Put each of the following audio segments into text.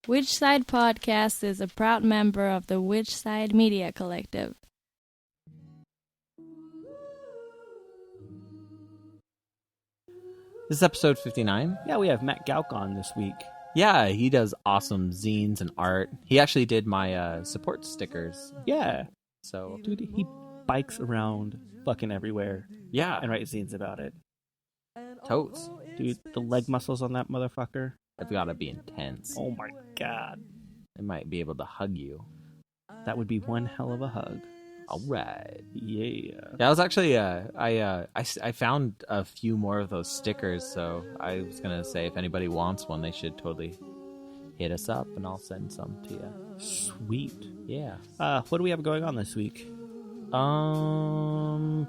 Which Side Podcast is a proud member of the Which Side Media Collective. This is episode 59. Yeah, we have Matt Gauck on this week. Yeah, he does awesome zines and art. He actually did my support stickers. Yeah. So, Dude, he bikes around fucking everywhere yeah, and writes zines about it. totes. Dude, the leg muscles on that motherfucker. They've got to be intense. Oh my god. They might be able to hug you. That would be one hell of a hug. All right. Yeah. That was actually, I found a few more of those stickers, so I was going to say if anybody wants one, they should totally hit us up, and I'll send some to you. Sweet. Yeah. What do we have going on this week? I'm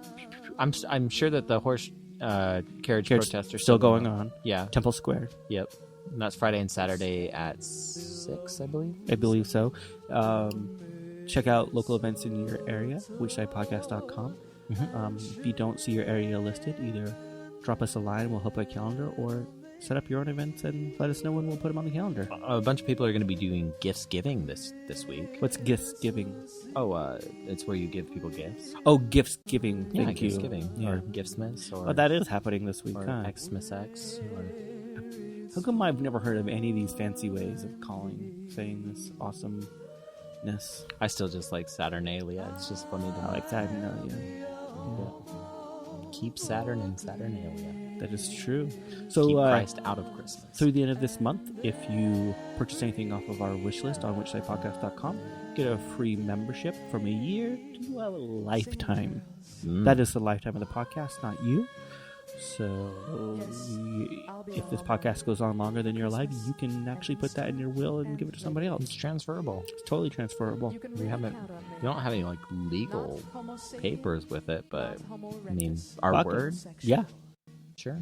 sure that the horse carriage protests are still going on. Yeah. Temple Square. Yep. And that's Friday and Saturday at 6, I believe. I believe so. Check out local events in your area, whichsidepodcast.com. If you don't see your area listed, either drop us a line, we'll help with a calendar, or set up your own events and let us know when we'll put them on the calendar. A bunch of people are going to be doing gifts giving this week. What's gifts giving? Oh, it's where you give people gifts. Oh, gifts giving. Yeah, Thank gifts you. giving. Yeah. Or Giftsmas. Or, Oh, that is happening this week, or huh? Xmas X. Or... How come I've never heard of any of these fancy ways of saying this awesomeness? I still just like Saturnalia. It's just funny to I like that. No, yeah. Keep Saturn in Saturnalia. That is true. So, Keep Christ out of Christmas. through the end of this month, if you purchase anything off of our wish list on whichsidepodcast.com, get a free membership from a year to a lifetime. That is the lifetime of the podcast, not you. So if this podcast goes on longer than your life, you can actually put that in your will and give it to somebody else. It's transferable. It's totally transferable. We don't have any like legal papers with it, but I mean our Fuck word. Yeah. Sure.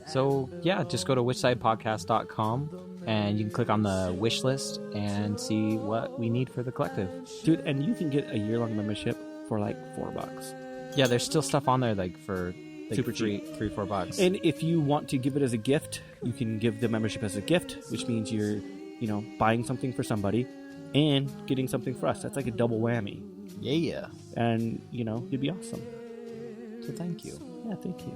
So yeah, just go to whichsidepodcast.com and you can click on the wish list and see what we need for the collective. Dude, and you can get a year-long membership for like $4. Yeah, there's still stuff on there like for like Super cheap. $3-4. And if you want to give it as a gift, you can give the membership as a gift, which means you're, buying something for somebody and getting something for us. That's like a double whammy. Yeah. And, you'd be awesome. So thank you. Yeah, thank you.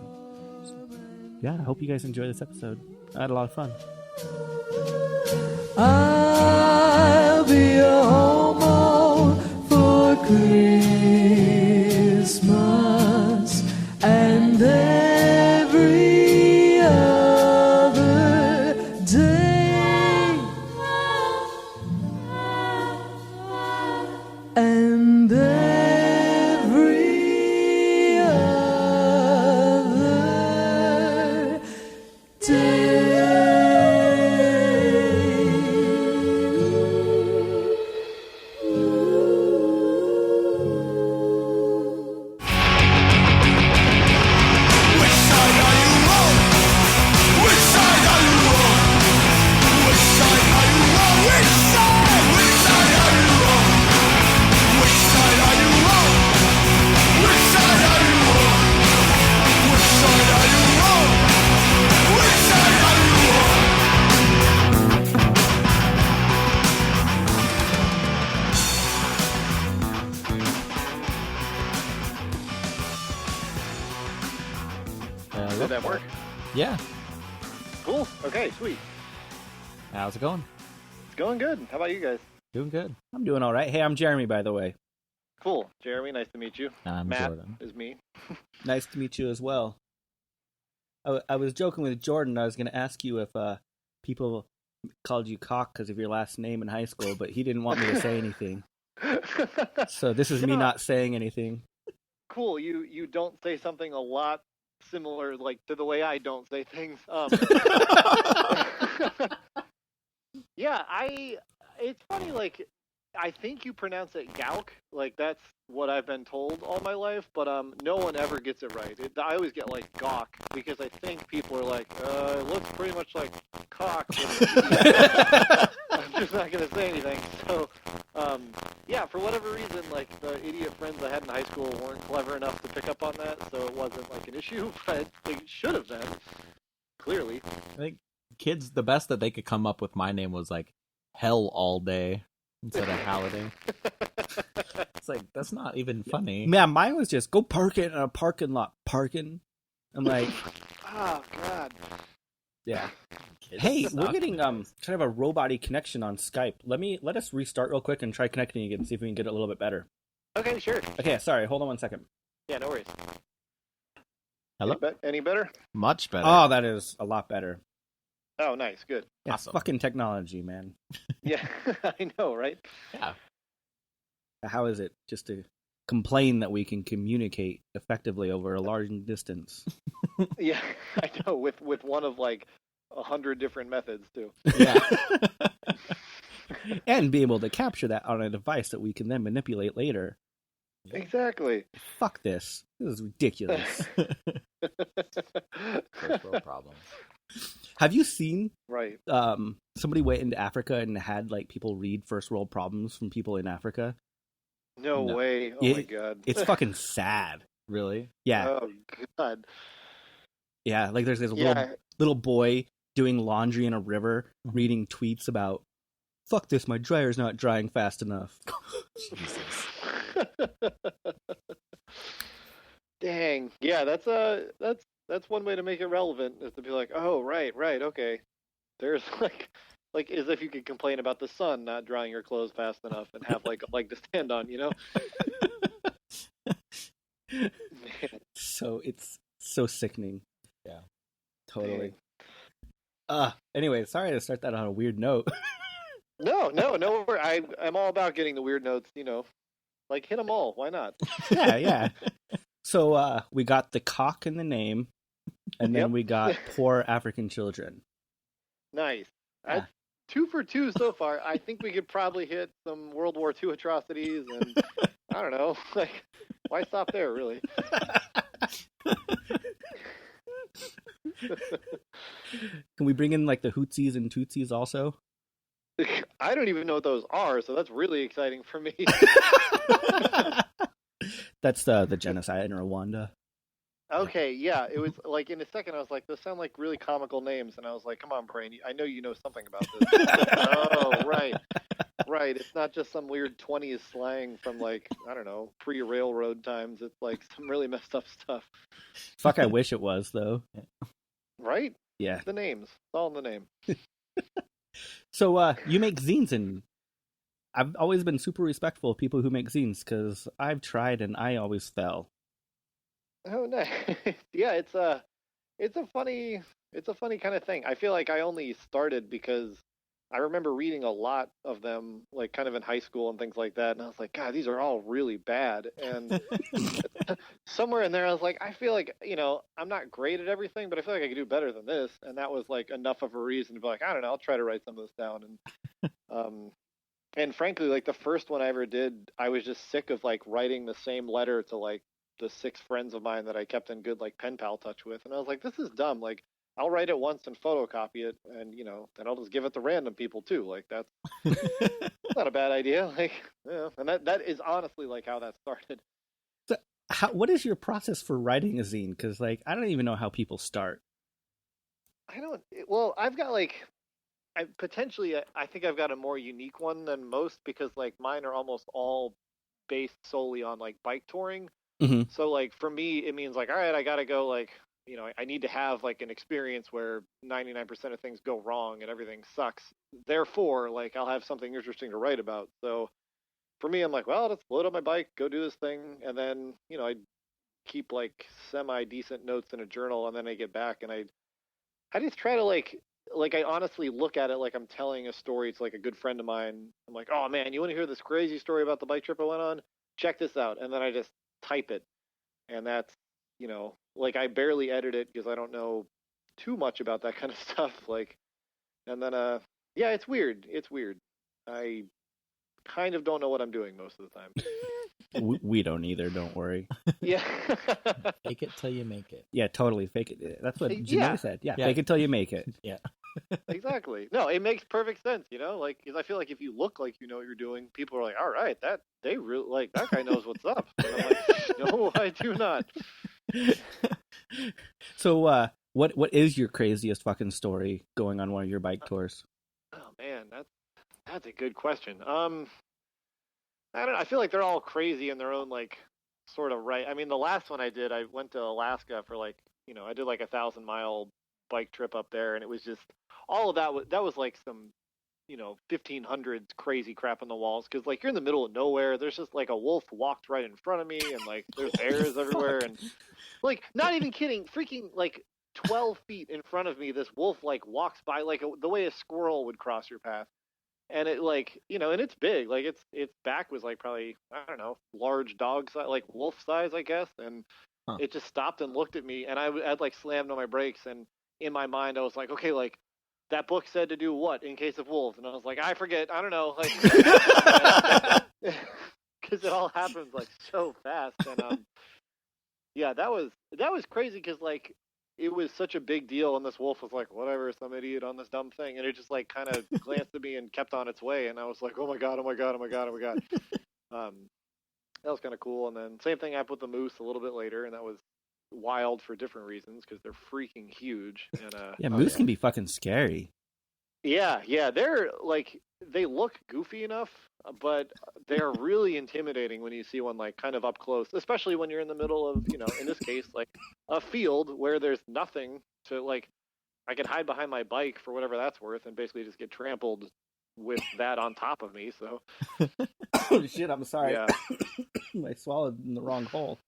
Yeah, I hope you guys enjoy this episode. I had a lot of fun. I'll be a homo for Christmas and every other day, and every other day. Did that work? Yeah. Cool. Okay, sweet. How's it going? It's going good. How about you guys? Doing good. I'm doing all right. Hey, I'm Jeremy, by the way. Cool. Jeremy, nice to meet you. I'm Matt Jordan. is me. Nice to meet you as well. I was joking with Jordan. I was going to ask you if people called you Cock because of your last name in high school, but he didn't want me to say anything. So this is me not saying anything. Cool. You don't say something a lot similar like to the way I don't say things. Yeah, it's funny, like I think you pronounce it Gauck, like that's what I've been told all my life, but no one ever gets it right. I always get like Gauck because I think people are like, it looks pretty much like cock. I'm just not gonna say anything. So yeah, for whatever reason, like the idiot friends I had in high school weren't clever enough to pick up on that, so it wasn't like an issue, but they should have been. Clearly. I think kids, the best that they could come up with my name was like Hell All Day instead of Halliday. It's like, that's not even funny. Man, mine was just go park it in a parking lot. Parking. I'm like, Oh God. yeah. Kids Hey, suck. we're getting kind of a robot-y connection on Skype. Let us restart real quick and try connecting again, see if we can get it a little bit better. Okay, sure. Okay, sorry, hold on 1 second. Yeah, no worries. Hello? Any better? Much better. Oh, that is a lot better. Oh, nice, good. Yeah, Awesome. fucking technology, man. Yeah, I know, right? Yeah. How is it just to complain that we can communicate effectively over a large distance? Yeah, I know. With one of like 100 different methods too. Yeah. And be able to capture that on a device that we can then manipulate later. Exactly. Fuck this. This is ridiculous. First world problems. Have you seen Right. somebody went into Africa and had like people read first world problems from people in Africa? No, No. way. Oh my God. It's fucking sad. Really? Yeah. Oh God. Yeah, like there's this Yeah. little boy doing laundry in a river reading tweets about fuck this, my dryer's not drying fast enough. Jesus. Dang. Yeah, that's one way to make it relevant is to be like, oh, right, okay. There's like as if you could complain about the sun not drying your clothes fast enough and have like a leg to stand on, you know? So it's so sickening. Yeah. Totally. Anyway, sorry to start that on a weird note. No. I'm all about getting the weird notes, you know. Like hit them all. Why not? Yeah. So we got the cock in the name, and then Yep. we got poor African children. Nice. Yeah. 2 for 2 so far. I think we could probably hit some World War II atrocities, and I don't know. Like, why stop there, really? Can we bring in like the Hootsies and Tootsies also? I don't even know what those are, so that's really exciting for me. That's the genocide in Rwanda. Okay, yeah, it was like in a second I was like, those sound like really comical names, and I was like, come on, Brain, I know you know something about this. Oh, right. It's not just some weird 20s slang from like, I don't know, pre-railroad times. It's like some really messed up stuff. Fuck, I wish it was though. Right? Yeah. The names. It's all in the name. So you make zines, and I've always been super respectful of people who make zines because I've tried and I always fell. Oh, nice. Yeah, it's a funny kind of thing. I feel like I only started because I remember reading a lot of them, like kind of in high school and things like that, and I was like, God, these are all really bad. And somewhere in there, I was like, I feel like, you know, I'm not great at everything, but I feel like I could do better than this. And that was like enough of a reason to be like, I don't know, I'll try to write some of this down. And frankly, like the first one I ever did, I was just sick of like writing the same letter to like the 6 friends of mine that I kept in good like pen pal touch with, and I was like, this is dumb. Like, I'll write it once and photocopy it, and you know, then I'll just give it to random people too. Like that's not a bad idea. Like, yeah. And that is honestly like how that started. So what is your process for writing a zine? Because like I don't even know how people start. Well, I've got like, I think I've got a more unique one than most because like mine are almost all based solely on like bike touring. Mm-hmm. So like for me, it means like, all right, I gotta go like, you know, I need to have like an experience where 99% of things go wrong and everything sucks. Therefore, like I'll have something interesting to write about. So for me, I'm like, well, let's load up my bike, go do this thing, and then you know I keep like semi decent notes in a journal, and then I get back and I just try to like I honestly look at it like I'm telling a story to like a good friend of mine. I'm like, oh man, you want to hear this crazy story about the bike trip I went on? Check this out, and then I just type it, and that's, you know, like I barely edit it because I don't know too much about that kind of stuff. Like, and then yeah, it's weird. I kind of don't know what I'm doing most of the time. We don't either. Don't worry. Yeah. Fake it till you make it. Yeah, totally. Fake it. That's what Yeah. Janae said. Yeah, Yeah. fake it till you make it. Yeah. Exactly. No, it makes perfect sense, you know, like, because I feel like if you look like you know what you're doing, people are like, all right, they really like that guy knows what's up. And I'm like, no, I do not. So What is your craziest fucking story going on one of your bike tours? Oh man, that's a good question. I don't know. I feel like they're all crazy in their own like sort of right. I mean, the last one I did, I went to Alaska for like, I did like 1,000-mile bike trip up there, and it was just all of that was like some 1500s crazy crap on the walls, because like you're in the middle of nowhere. There's just like a wolf walked right in front of me, and like there's bears everywhere, and like not even kidding, freaking like 12 feet in front of me, this wolf like walks by like the way a squirrel would cross your path. And it like, and it's big, like its back was like probably, I don't know, large dog size, like wolf size, I guess. And it just stopped and looked at me, and I'd like slammed on my brakes, and in my mind I was like, okay, like that book said to do what in case of wolves? And I was like, I forget, I don't know, like, because it all happens like so fast. And yeah, that was crazy, because like it was such a big deal, and this wolf was like, whatever, some idiot on this dumb thing, and it just like kind of glanced at me and kept on its way, and I was like, oh my god. That was kind of cool. And then same thing happened with the moose a little bit later, and that was wild for different reasons, because they're freaking huge. And yeah, moose can be fucking scary. Yeah, they're like, they look goofy enough, but they're really intimidating when you see one like kind of up close, especially when you're in the middle of, in this case, like a field where there's nothing to like, I can hide behind my bike for whatever that's worth and basically just get trampled with that on top of me. So oh shit, I'm sorry. Yeah. I swallowed in the wrong hole.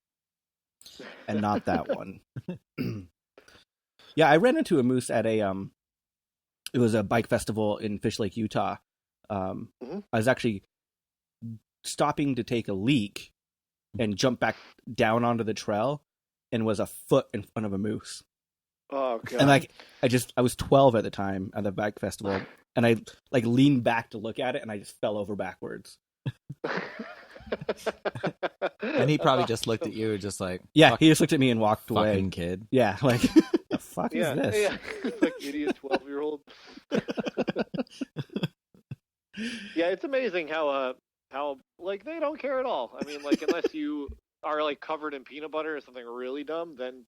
And not that one. Yeah, I ran into a moose at it was a bike festival in Fish Lake, Utah. I was actually stopping to take a leak and jump back down onto the trail, and was a foot in front of a moose. Oh god. And like I was 12 at the time at the bike festival, and I like leaned back to look at it, and I just fell over backwards. And he probably just looked at you, just like, yeah, he just looked at me and walked away. Fucking kid. Yeah, like the fuck is this? Yeah, like idiot 12-year-old. Yeah, it's amazing how like they don't care at all. I mean, like unless you are like covered in peanut butter or something really dumb, then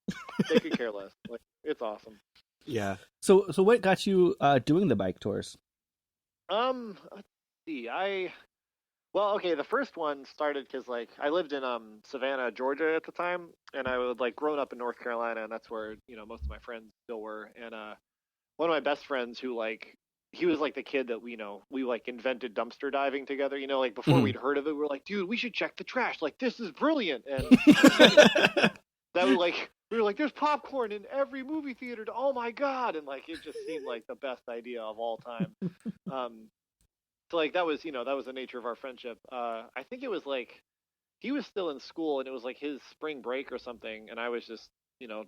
they could care less. Like it's awesome. Yeah. So what got you doing the bike tours? Let's see. Well, okay, the first one started because like I lived in Savannah, Georgia at the time, and I would like grown up in North Carolina, and that's where most of my friends still were. And one of my best friends, who like he was like the kid that we like invented dumpster diving together. Like before we'd heard of it, we were like, dude, we should check the trash. Like this is brilliant. And that was like we were like, there's popcorn in every movie theater. Oh my god! And like it just seemed like the best idea of all time. So like that was the nature of our friendship. I think it was like he was still in school, and it was like his spring break or something, and I was just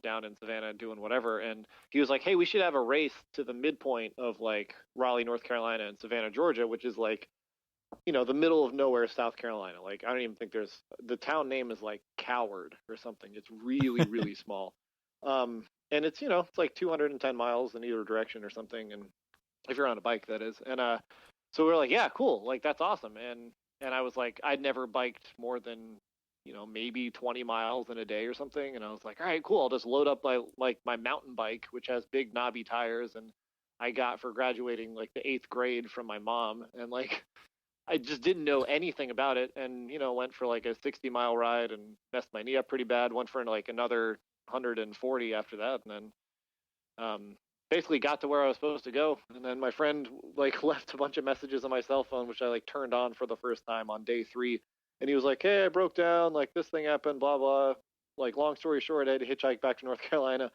down in Savannah doing whatever, and he was like, hey, we should have a race to the midpoint of like Raleigh, North Carolina, and Savannah, Georgia, which is like the middle of nowhere, South Carolina. Like I don't even think the town name is like Coward or something. It's really really small, and it's it's like 210 miles in either direction or something, and if you're on a bike, that is. And so we were like, yeah, cool, like that's awesome. And I was like, I'd never biked more than maybe 20 miles in a day or something, and I was like, all right, cool, I'll just load up my mountain bike, which has big knobby tires, and I got for graduating like the 8th grade from my mom, and like I just didn't know anything about it, and went for like a 60-mile ride and messed my knee up pretty bad, went for like another 140 after that, and then basically got to where I was supposed to go. And then my friend like left a bunch of messages on my cell phone, which I like turned on for the first time on day 3. And he was like, hey, I broke down, like this thing happened, blah, blah. Like long story short, I had to hitchhike back to North Carolina.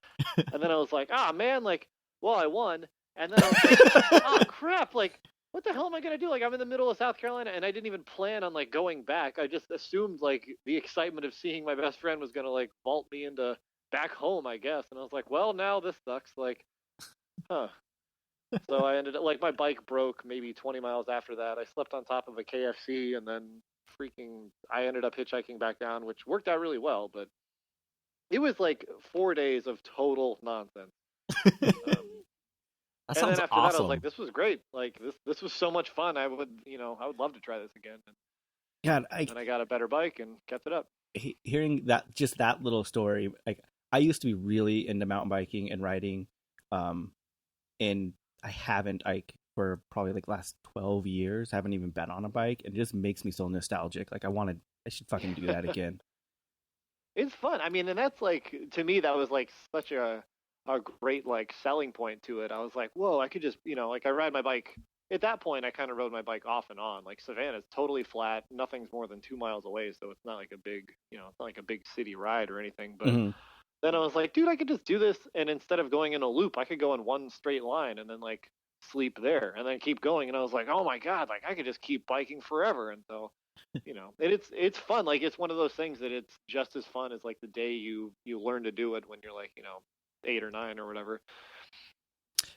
And then I was like, man, like, well, I won. And then I was like, oh crap, like, what the hell am I going to do? Like, I'm in the middle of South Carolina, and I didn't even plan on like going back. I just assumed like the excitement of seeing my best friend was going to like vault me into back home, I guess. And I was like, well, now this sucks. Like, huh. So I ended up like my bike broke maybe 20 miles after that. I slept on top of a KFC, and then I ended up hitchhiking back down, which worked out really well, but it was like 4 days of total nonsense. That and sounds then after awesome. that, I was like, this was great. Like this was so much fun. I would love to try this again. God, and I got a better bike and kept it up. Hearing that little story, like I used to be really into mountain biking and riding, and I haven't for probably like last 12 years. I haven't even been on a bike, and it just makes me so nostalgic. Like I should fucking do that again. It's fun. I mean, and that's like, to me, that was like such a great like selling point to it. I was like, whoa, I could just, like I ride my bike. At that point, I kind of rode my bike off and on. Like Savannah's totally flat. Nothing's more than 2 miles away, so it's not like a big, it's not like a big city ride or anything. But then I was like, dude, I could just do this, and instead of going in a loop, I could go in one straight line and then like sleep there and then keep going. And I was like, oh my god, like I could just keep biking forever. And so, and it's fun. Like it's one of those things that it's just as fun as like the day you learn to do it when you're like 8 or 9 or whatever.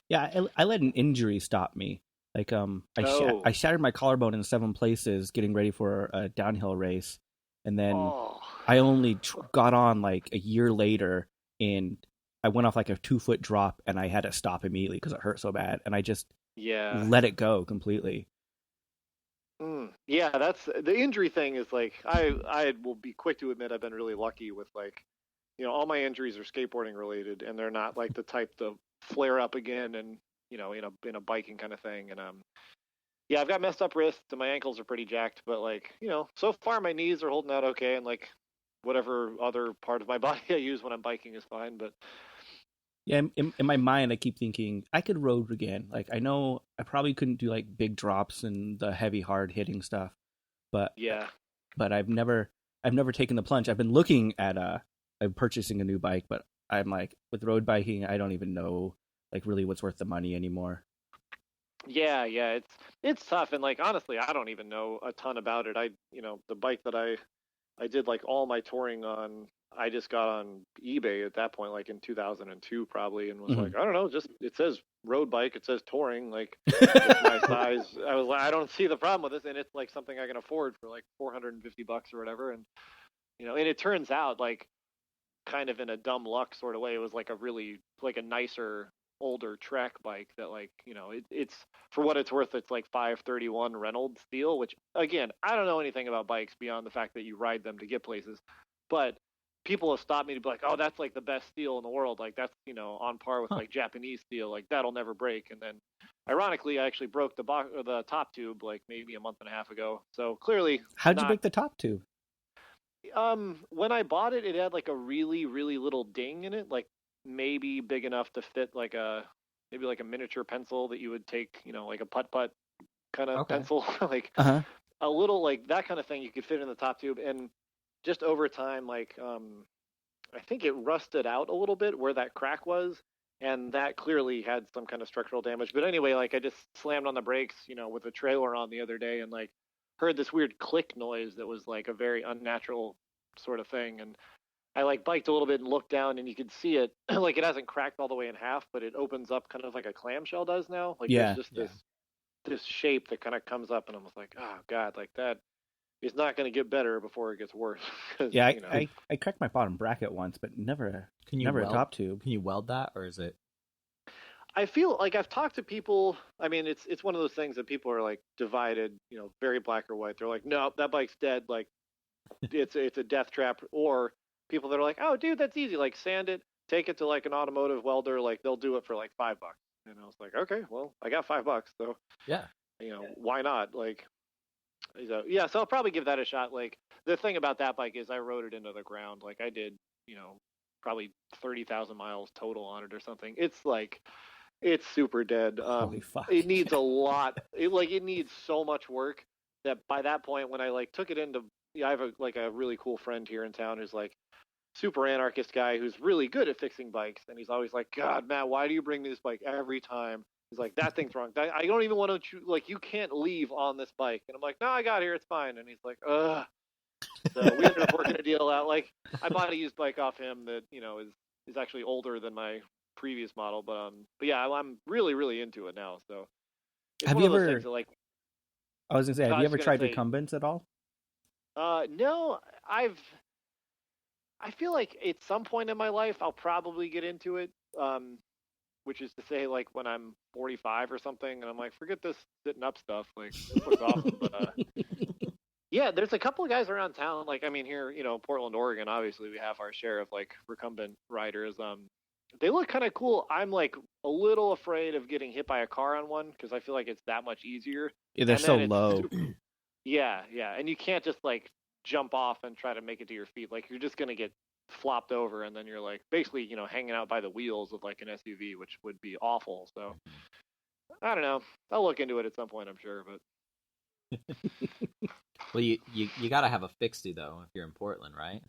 Yeah, I let an injury stop me. Like I shattered my collarbone in 7 places getting ready for a downhill race, and then I only got on like a year later, and I went off like a 2-foot drop, and I had to stop immediately because it hurt so bad, and I just let it go completely. Yeah, that's the injury thing. Is like I will be quick to admit I've been really lucky with like all my injuries are skateboarding related, and they're not like the type to flare up again and in a biking kind of thing. And yeah, I've got messed up wrists and my ankles are pretty jacked, but like so far my knees are holding out okay, and like whatever other part of my body I use when I'm biking is fine. But yeah, in my mind I keep thinking I could road again. Like I know I probably couldn't do like big drops and the heavy hard hitting stuff, but I've never taken the plunge. I've been looking at I'm purchasing a new bike, but I'm like, with road biking I don't even know like really what's worth the money anymore. Yeah, it's tough, and like honestly, I don't even know a ton about it. The bike that I did like all my touring on, I just got on eBay at that point, like in 2002 probably, and was like, I don't know, just it says road bike, it says touring, like it's my size. I was like, I don't see the problem with this, and it's like something I can afford for like $450 or whatever, and and it turns out like kind of in a dumb luck sort of way, it was like a really like a nicer older Trek bike that like it's for what it's worth, it's like 531 Reynolds steel, which again I don't know anything about bikes beyond the fact that you ride them to get places, but people have stopped me to be like, oh, that's like the best steel in the world, like that's on par with like Japanese steel, like that'll never break. And then ironically I actually broke the top tube like maybe a month and a half ago, so clearly. How'd you break the top tube? When I bought it, it had like a really really little ding in it, like maybe big enough to fit like a miniature pencil that you would take, like a putt kind of pencil, like a little like that kind of thing you could fit in the top tube. And just over time, like I think it rusted out a little bit where that crack was, and that clearly had some kind of structural damage. But anyway, like I just slammed on the brakes, with a trailer on the other day, and like heard this weird click noise that was like a very unnatural sort of thing, and I like biked a little bit and looked down, and you could see it like it hasn't cracked all the way in half, but it opens up kind of like a clamshell does now. Like there's just this shape that kind of comes up, and I'm just like, oh god, like that is not going to get better before it gets worse. Yeah, I cracked my bottom bracket once, but never a top tube. Can you weld that, or is it? I feel like I've talked to people. I mean, it's one of those things that people are like divided, very black or white. They're like, no, that bike's dead. Like it's a death trap. Or people that are like, oh, dude, that's easy. Like sand it, take it to like an automotive welder. Like they'll do it for like $5. And I was like, okay, well, I got $5. So yeah, why not? Like, so yeah, so I'll probably give that a shot. Like the thing about that bike is I rode it into the ground. Like I did, probably 30,000 miles total on it or something. It's like, it's super dead. Holy fuck. It needs a lot. It needs so much work that by that point, when I like took it into, I have a really cool friend here in town who's like super anarchist guy who's really good at fixing bikes, and he's always like, God, Matt, why do you bring me this bike every time? He's like, that thing's wrong. I don't even want to like, you can't leave on this bike. And I'm like, no, I got here, it's fine. And he's like, ugh. So we ended up working a deal out. Like I bought a used bike off him that is actually older than my previous model, but yeah, I'm really really into it now. So have you ever that, I was gonna say, have you ever tried recumbents at all? No, I feel like at some point in my life I'll probably get into it, which is to say like when I'm 45 or something, and I'm like, forget this sitting up stuff, like this looks awesome. But Yeah, there's a couple of guys around town. Like, I mean, here, Portland, Oregon, obviously we have our share of like recumbent riders. They look kind of cool. I'm like a little afraid of getting hit by a car on one because I feel like it's that much easier. Yeah, they're And so then it's low. Yeah, and you can't just like jump off and try to make it to your feet. Like, you're just gonna get flopped over, and then you're like basically, hanging out by the wheels of like an SUV, which would be awful. So I don't know. I'll look into it at some point, I'm sure, but. Well, you gotta have a fixie though if you're in Portland, right?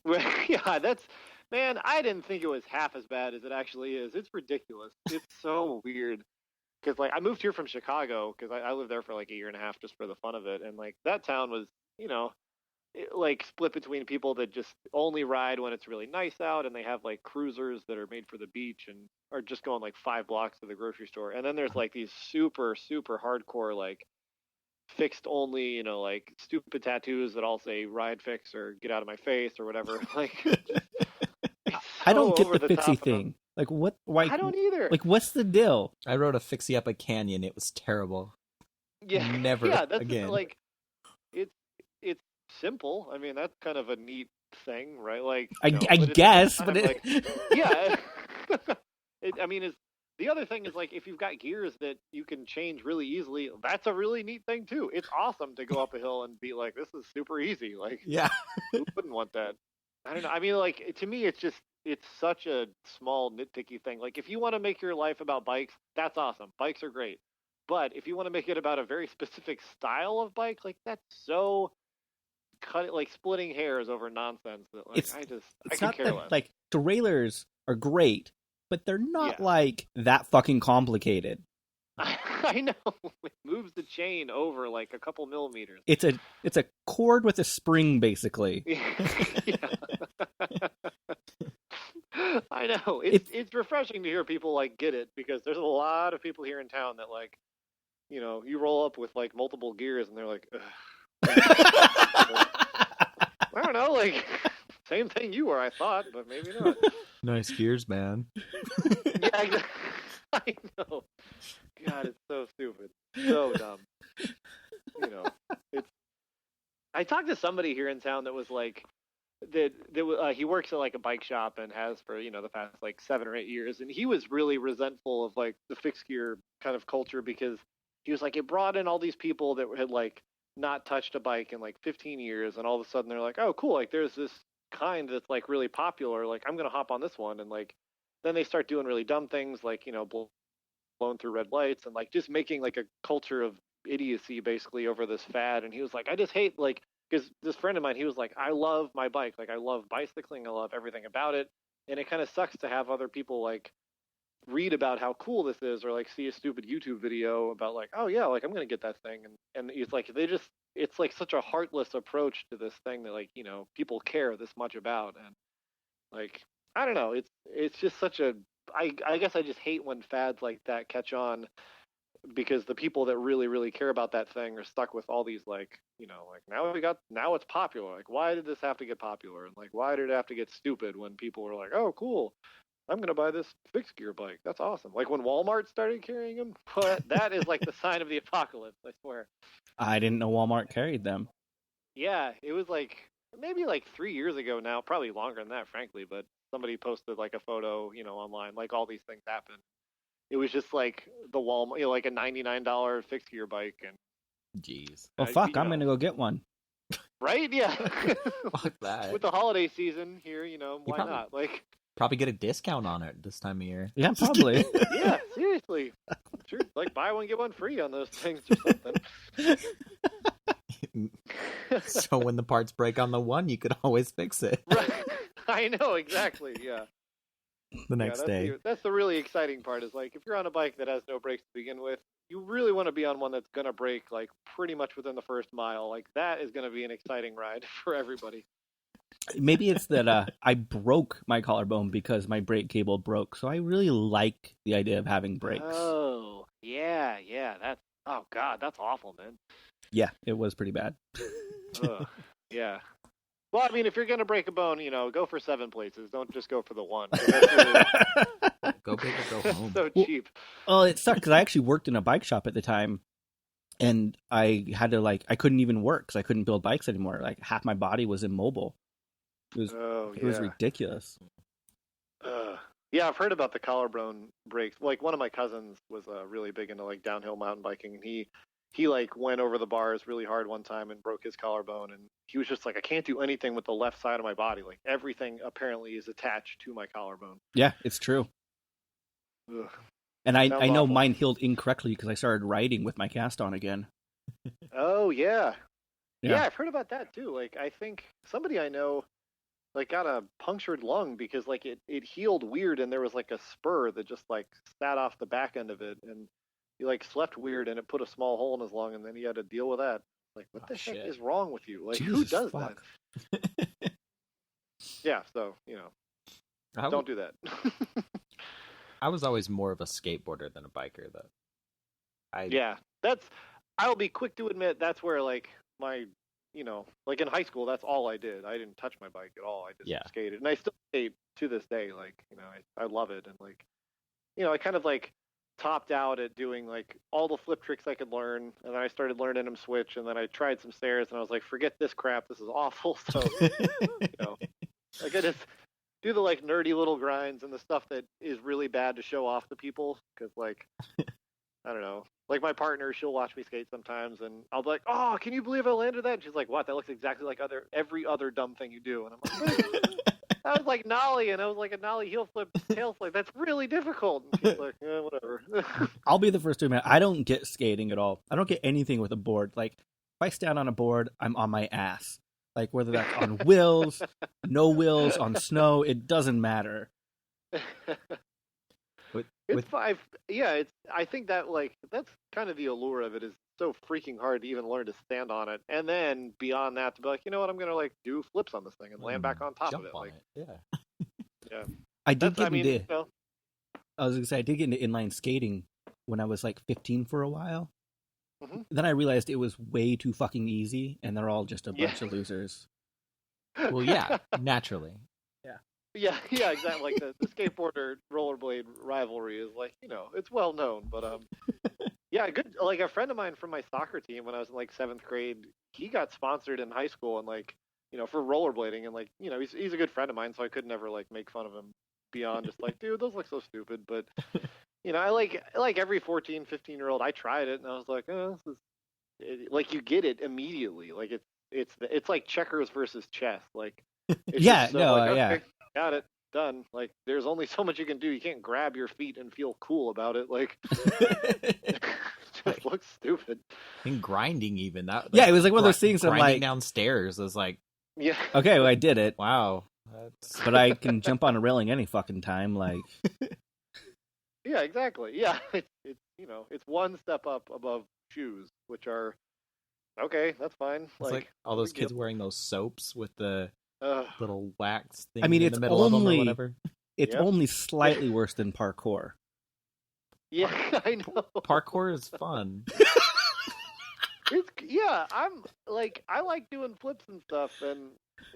Well, yeah, man, I didn't think it was half as bad as it actually is. It's ridiculous. It's so weird. Because, like, I moved here from Chicago because I lived there for like a year and a half just for the fun of it. And, like, that town was, like split between people that just only ride when it's really nice out. And they have, like, cruisers that are made for the beach and are just going, like, 5 blocks to the grocery store. And then there's, like, these super, super hardcore, like, fixed only, like stupid tattoos that all say ride fix or get out of my face or whatever. Like, I don't get over the the fixie top thing. Like, what? Why? I don't either. Like, what's the deal? I rode a fixie up a canyon. It was terrible. Yeah, Never yeah, that's again. like it's simple. I mean, that's kind of a neat thing, right? Like, I but at the guess, same but time, it... like, yeah. I mean, the other thing is, like, if you've got gears that you can change really easily, that's a really neat thing too. It's awesome to go up a hill and be like, this is super easy. Like, Yeah. who wouldn't want that? I don't know. I mean, like, to me, it's such a small nitpicky thing. Like, if you want to make your life about bikes, that's awesome. Bikes are great. But if you want to make it about a very specific style of bike, like, that's so like splitting hairs over nonsense that, like, I could not care that, less. like, derailleurs are great, but they're not Yeah. like that fucking complicated. I know. It moves the chain over like a couple millimeters. It's a cord with a spring, basically. Yeah. I know. It's refreshing to hear people like get it, because there's a lot of people here in town that, like, you roll up with like multiple gears and they're like, ugh. I don't know, like, same thing you were, I thought, but maybe not. Nice gears, man. Yeah, exactly. I know. God, it's so stupid, so dumb. I talked to somebody here in town that was like, he works at like a bike shop and has for the past like 7 or 8 years, and he was really resentful of like the fixed gear kind of culture, because he was like, it brought in all these people that had like not touched a bike in like 15 years, and all of a sudden they're like, oh cool, like there's this kind that's like really popular, like I'm gonna hop on this one, and like then they start doing really dumb things like blown through red lights and like just making like a culture of idiocy basically over this fad. And he was like, I just hate, like, because this friend of mine, he was like, I love my bike, like I love bicycling, I love everything about it, and it kind of sucks to have other people like read about how cool this is, or like see a stupid YouTube video about like, oh yeah, like I'm gonna get that thing, and he's like, it's like such a heartless approach to this thing that, like, people care this much about. And like, I don't know, it's just such a, I guess I just hate when fads like that catch on, because the people that really, really care about that thing are stuck with all these like, like now it's popular. Like, why did this have to get popular? And like, why did it have to get stupid when people were like, oh cool, I'm going to buy this fixed gear bike. That's awesome. Like when Walmart started carrying them, that is like the sign of the apocalypse, I swear. I didn't know Walmart carried them. Yeah, it was like maybe like 3 years ago now, probably longer than that, frankly, but somebody posted like a photo, online, like all these things happened. It was just like the Walmart, like a $99 fixed gear bike. And Jeez. Well, fuck, I'm going to go get one. Right? Yeah. Fuck that. With the holiday season here, why probably- not? Like, Probably get a discount on it this time of year. Yeah, probably. yeah, seriously. Sure, like buy one, get one free on those things or something. So when the parts break on the one, you could always fix it Right. I know, exactly, yeah. the next day. That's the really exciting part, is like, if you're on a bike that has no brakes to begin with, you really want to be on one that's going to brake like pretty much within the first mile. Like, that is going to be an exciting ride for everybody. Maybe it's that I broke my collarbone because my brake cable broke, so I really like the idea of having brakes. Oh, yeah, oh God, that's awful, man. Yeah, it was pretty bad. Ugh, yeah. Well, I mean, if you're going to break a bone, go for 7 places. Don't just go for the one. Go big or go home. So cheap. Well, it sucked because I actually worked in a bike shop at the time, and I had to I couldn't even work because I couldn't build bikes anymore. Like half my body was immobile. It was ridiculous. Yeah, I've heard about the collarbone breaks. Like one of my cousins was really big into like downhill mountain biking, and he like went over the bars really hard one time and broke his collarbone, and he was just like, I can't do anything with the left side of my body. Like everything apparently is attached to my collarbone. Yeah, it's true. Ugh. And I know awful. mine healed incorrectly because I started riding with my cast on again. Oh yeah. Yeah. Yeah, I've heard about that too. Like I think somebody I know like got a punctured lung because like it healed weird, and there was like a spur that just like sat off the back end of it, and he like slept weird, and it put a small hole in his lung, and then he had to deal with that. Like, what the heck is wrong with you? Like, who does fuck. that? Yeah, so don't do that. I was always more of a skateboarder than a biker, though. Yeah, I'll be quick to admit that's where like my like in high school, that's all I did. I didn't touch my bike at all. I just skated, and I still skate to this day. Like, I love it, and like, I kind of like topped out at doing like all the flip tricks I could learn, and then I started learning them switch, and then I tried some stairs, and I was like, forget this crap. This is awful. So, like I just do the like nerdy little grinds and the stuff that is really bad to show off to people, because like, I don't know. Like my partner, she'll watch me skate sometimes, and I'll be like, "Oh, can you believe I landed that?" And she's like, "What? That looks exactly like every other dumb thing you do." And I'm like, "I was like nollie, and I was like a nollie heel flip, tail flip. That's really difficult." And she's like, "Whatever." I'll be the first to admit I don't get skating at all. I don't get anything with a board. Like if I stand on a board, I'm on my ass. Like whether that's on wheels, no wheels, on snow, it doesn't matter. It's five. Yeah, I think that like that's kind of the allure of it. Is so freaking hard to even learn to stand on it, and then beyond that to be like, you know what, I'm gonna like do flips on this thing and land back on top of it. Like, yeah. I did get into. I was gonna say I did get into inline skating when I was like 15 for a while. Mm-hmm. Then I realized it was way too fucking easy, and they're all just a bunch of losers. Well, yeah, naturally. Yeah, exactly. Like the skateboarder rollerblade rivalry is like, it's well known, but yeah, good. Like a friend of mine from my soccer team when I was in like 7th grade, he got sponsored in high school and like, for rollerblading, and like, he's a good friend of mine, so I could never like make fun of him beyond just like, dude, those look so stupid. But I like every 14, 15-year-old, I tried it and I was like, this is like you get it immediately. Like it's like checkers versus chess. Like okay, got it, done. Like there's only so much you can do. You can't grab your feet and feel cool about it. Like it just looks stupid. And grinding even that. It was like one of those things. Grinding like downstairs is like, okay, well I did it. Wow, but I can jump on a railing any fucking time. Like, yeah, exactly. Yeah, it's it's one step up above shoes, which are okay. That's fine. It's like all those kids wearing those soaps with the little wax thing. I mean, in the middle of them or whatever. It's only slightly worse than parkour. Yeah, I know. Parkour is fun. I'm like, I like doing flips and stuff, and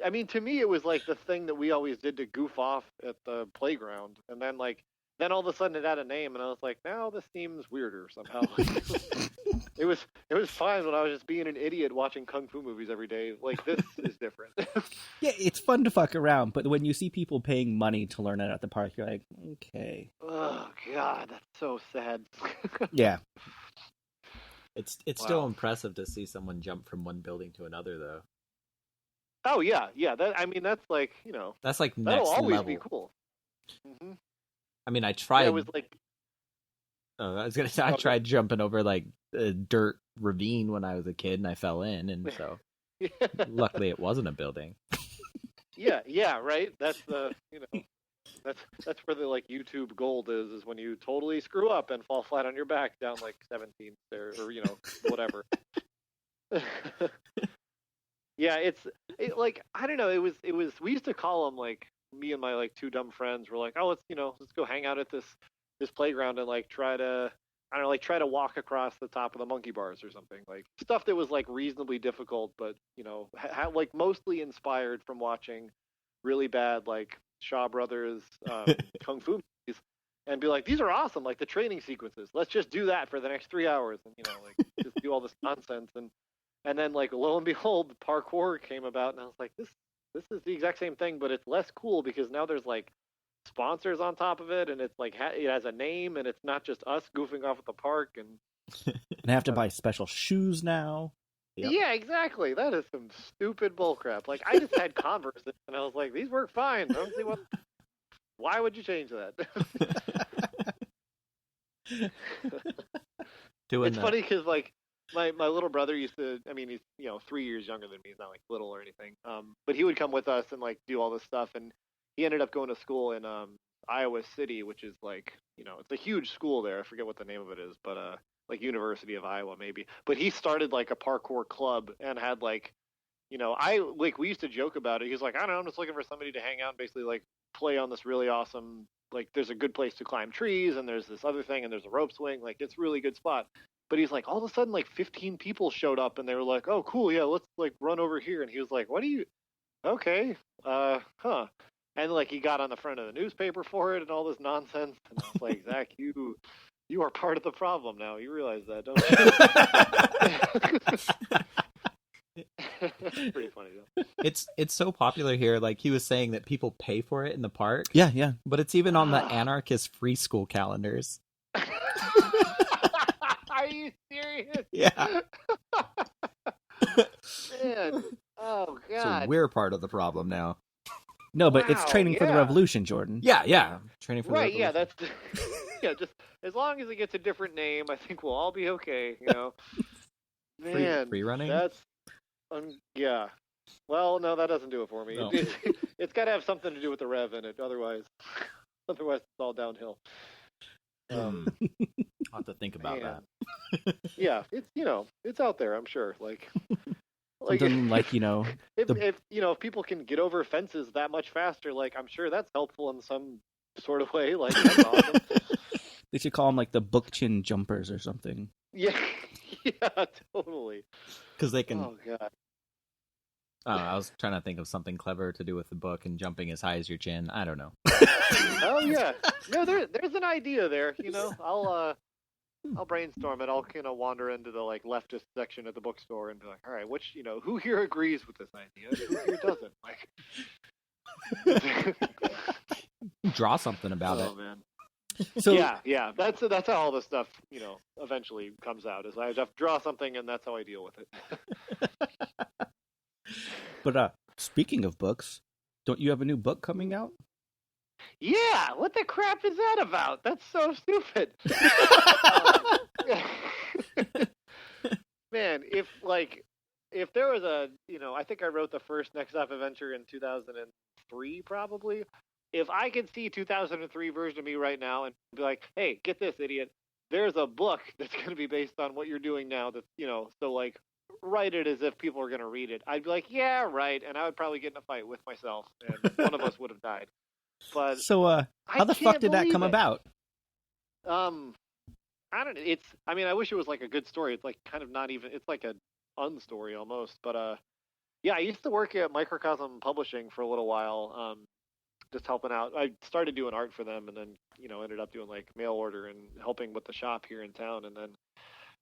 I mean, to me, it was like the thing that we always did to goof off at the playground, and then all of a sudden it had a name, and I was like, now this seems weirder somehow. It was fine when I was just being an idiot watching kung fu movies every day. Like, this is different. Yeah, it's fun to fuck around, but when you see people paying money to learn it at the park, you're like, okay. Oh God, that's so sad. Yeah. It's still impressive to see someone jump from one building to another, though. Oh yeah. That's like that's like that'll next always level. be cool. Mm-hmm. I mean, I tried. It was like. I was gonna say I tried jumping over like a dirt ravine when I was a kid, and I fell in, and so luckily it wasn't a building. Yeah, right. That's the that's where the like YouTube gold is when you totally screw up and fall flat on your back down like 17 stairs or whatever. Yeah, it's like I don't know. It was we used to call them like me and my like two dumb friends were like, oh, let's go hang out at this playground and like try to walk across the top of the monkey bars or something, like stuff that was like reasonably difficult, but like mostly inspired from watching really bad like Shaw Brothers kung fu movies. and be like, these are awesome, like the training sequences. Let's just do that for the next 3 hours, and like just do all this nonsense. And then like lo and behold, parkour came about, and I was like, this is the exact same thing, but it's less cool because now there's like sponsors on top of it, and it's like it has a name, and it's not just us goofing off at the park. And I have to buy special shoes now. Yep. Yeah, exactly. That is some stupid bullcrap. Like, I just had Converse, and I was like, these work fine. I don't see what. Why would you change that? It's funny because like my little brother used to. I mean, he's 3 years younger than me. He's not like little or anything. But he would come with us and like do all this stuff, and he ended up going to school in Iowa City, which is like it's a huge school there. I forget what the name of it is, but like University of Iowa maybe. But he started like a parkour club and had like we used to joke about it. He's like, I don't know, I'm just looking for somebody to hang out and basically like play on this really awesome, like there's a good place to climb trees, and there's this other thing, and there's a rope swing, like it's a really good spot. But he's like, all of a sudden like 15 people showed up, and they were like, oh cool, yeah, let's like run over here. And he was like, okay, and like he got on the front of the newspaper for it and all this nonsense. And I was like, Zach, you are part of the problem now. You realize that, don't you? It's pretty funny though. It's so popular here. Like he was saying that people pay for it in the park. Yeah. But it's even on the anarchist free school calendars. Are you serious? Yeah. Man. Oh God. So we're part of the problem now. No, but it's training for the yeah. revolution, Jordan. Yeah. Training for the Right, revolution. yeah, that's just as long as it gets a different name, I think we'll all be okay, Man, free running? That's yeah. Well, no, that doesn't do it for me. No. It's got to have something to do with the rev in it. Otherwise it's all downhill. I'll have to think about Man. that. Yeah, it's it's out there, I'm sure. Like Something like, if people can get over fences that much faster, like I'm sure that's helpful in some sort of way. Like that's awesome. They should call them like the book chin jumpers or something. Yeah, totally. Because they can. Oh God. I was trying to think of something clever to do with the book and jumping as high as your chin. I don't know. Oh yeah. No, there's an idea there. I'll brainstorm it. I'll wander into the like leftist section at the bookstore and be like, all right, which who here agrees with this idea? Who here doesn't? Like, Draw something about it. oh man. So Yeah. That's how all this stuff eventually comes out. Is I have to draw something, and that's how I deal with it. But speaking of books, don't you have a new book coming out? Yeah, what the crap is that about? That's so stupid. Man, if there was a, I think I wrote the first Next Stop Adventure in 2003, probably. If I could see 2003 version of me right now and be like, hey, get this, idiot. There's a book that's going to be based on what you're doing now that's, so like, write it as if people are going to read it. I'd be like, yeah, right. And I would probably get in a fight with myself, and one of us would have died. But So, how the fuck did that come about? I don't know. I wish it was like a good story. It's like kind of not even, it's like a unstory almost. But, yeah, I used to work at Microcosm Publishing for a little while, just helping out. I started doing art for them, and then, ended up doing like mail order and helping with the shop here in town. And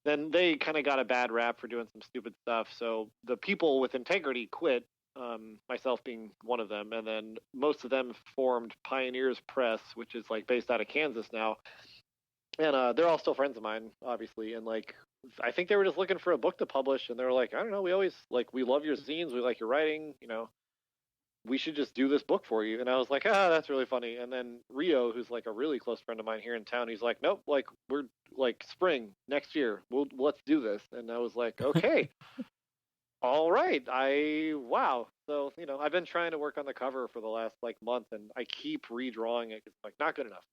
then they kind of got a bad rap for doing some stupid stuff. So the people with integrity quit, myself being one of them. And then most of them formed Pioneers Press, which is like based out of Kansas now. And they're all still friends of mine, obviously. And like, I think they were just looking for a book to publish. And they were like, I don't know, we love your zines. We like your writing, we should just do this book for you. And I was like, that's really funny. And then Rio, who's like a really close friend of mine here in town, he's like, nope, like we're like spring next year. Let's do this. And I was like, okay, all right. Wow. So, I've been trying to work on the cover for the last like month, and I keep redrawing it. It's like, not good enough.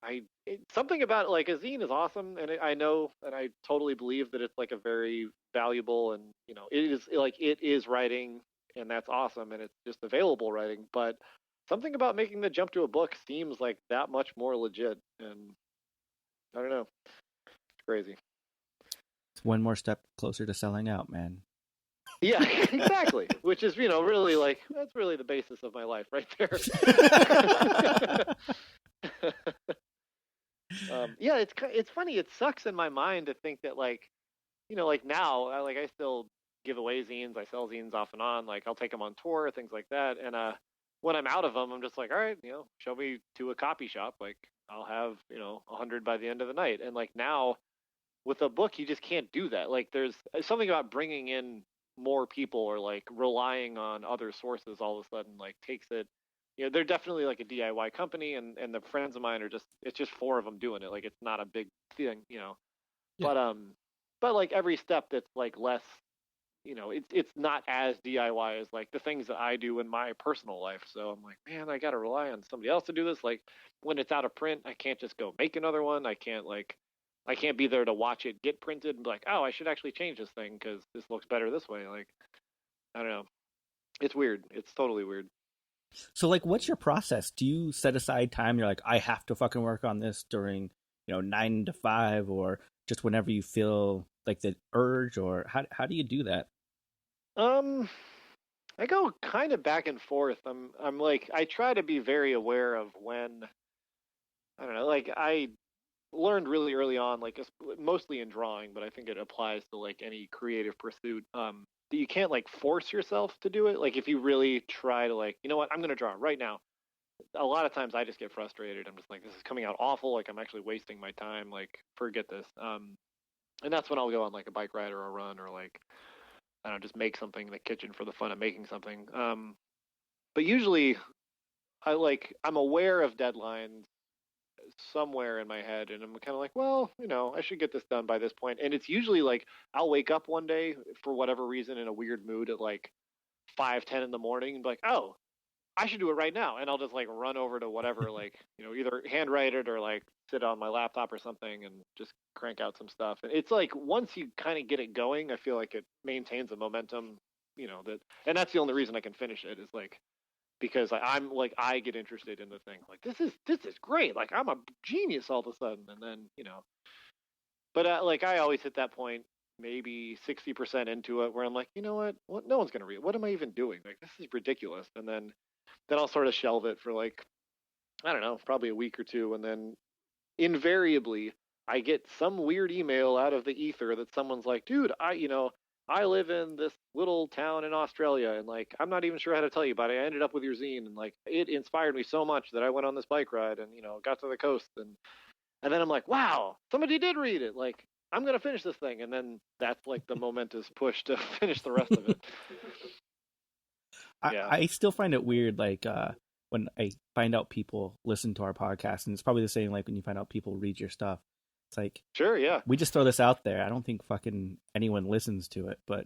Like something about it, like a zine is awesome. And I know, and I totally believe that it's like a very valuable, and, it is writing, and that's awesome, and it's just available writing. But something about making the jump to a book seems like that much more legit, and I don't know. It's crazy. It's one more step closer to selling out, man. Yeah, exactly. Which is, really like, that's really the basis of my life right there. Yeah, it's funny. It sucks in my mind to think that like, like now, I still give away zines. I sell zines off and on. Like I'll take them on tour, things like that. And when I'm out of them, I'm just like, all right, show me to a copy shop. Like I'll have 100 by the end of the night. And like now, with a book, you just can't do that. Like there's something about bringing in more people or like relying on other sources all of a sudden like takes it. They're definitely like a DIY company, and the friends of mine are it's just four of them doing it. Like it's not a big thing. Yeah. But like every step that's like less, it's not as DIY as like the things that I do in my personal life. So I'm like, man, I got to rely on somebody else to do this. Like when it's out of print, I can't just go make another one. I can't be there to watch it get printed and be like, oh, I should actually change this thing because this looks better this way. Like, I don't know. It's weird. It's totally weird. So, like, what's your process? Do you set aside time? You're like, I have to fucking work on this during, 9 to 5, or just whenever you feel like the urge, or how do you do that? I go kind of back and forth. I'm like, I try to be very aware of when, I don't know, like I learned really early on, like mostly in drawing, but I think it applies to like any creative pursuit. That you can't like force yourself to do it. Like if you really try to like, you know what, I'm going to draw right now. A lot of times I just get frustrated. I'm just like, this is coming out awful. Like I'm actually wasting my time. Like forget this. And that's when I'll go on like a bike ride or a run or like, I don't know, just make something in the kitchen for the fun of making something. But usually I'm aware of deadlines somewhere in my head, and I'm kind of like, well, I should get this done by this point. And it's usually like I'll wake up one day for whatever reason in a weird mood at like 5:10 in the morning and be like, oh, I should do it right now. And I'll just like run over to whatever, like, either handwrite it or like sit on my laptop or something and just crank out some stuff. And it's like once you kind of get it going, I feel like it maintains a momentum, and that's the only reason I can finish it is like because I'm like I get interested in the thing. Like this is great. Like I'm a genius all of a sudden, and then But like I always hit that point, maybe 60% into it, where I'm like, you know what? No one's gonna read it. What am I even doing? Like this is ridiculous. And then I'll sort of shelve it for like I don't know, probably a week or two, and then invariably I get some weird email out of the ether that someone's like, dude, I live in this little town in Australia, and like I'm not even sure how to tell you about it. I ended up with your zine, and like it inspired me so much that I went on this bike ride and got to the coast, and then I'm like, wow, somebody did read it. Like I'm gonna finish this thing, and then that's like the momentous push to finish the rest of it. Yeah. I still find it weird, like when I find out people listen to our podcast, and it's probably the same like when you find out people read your stuff. It's like, sure, yeah. We just throw this out there. I don't think fucking anyone listens to it, but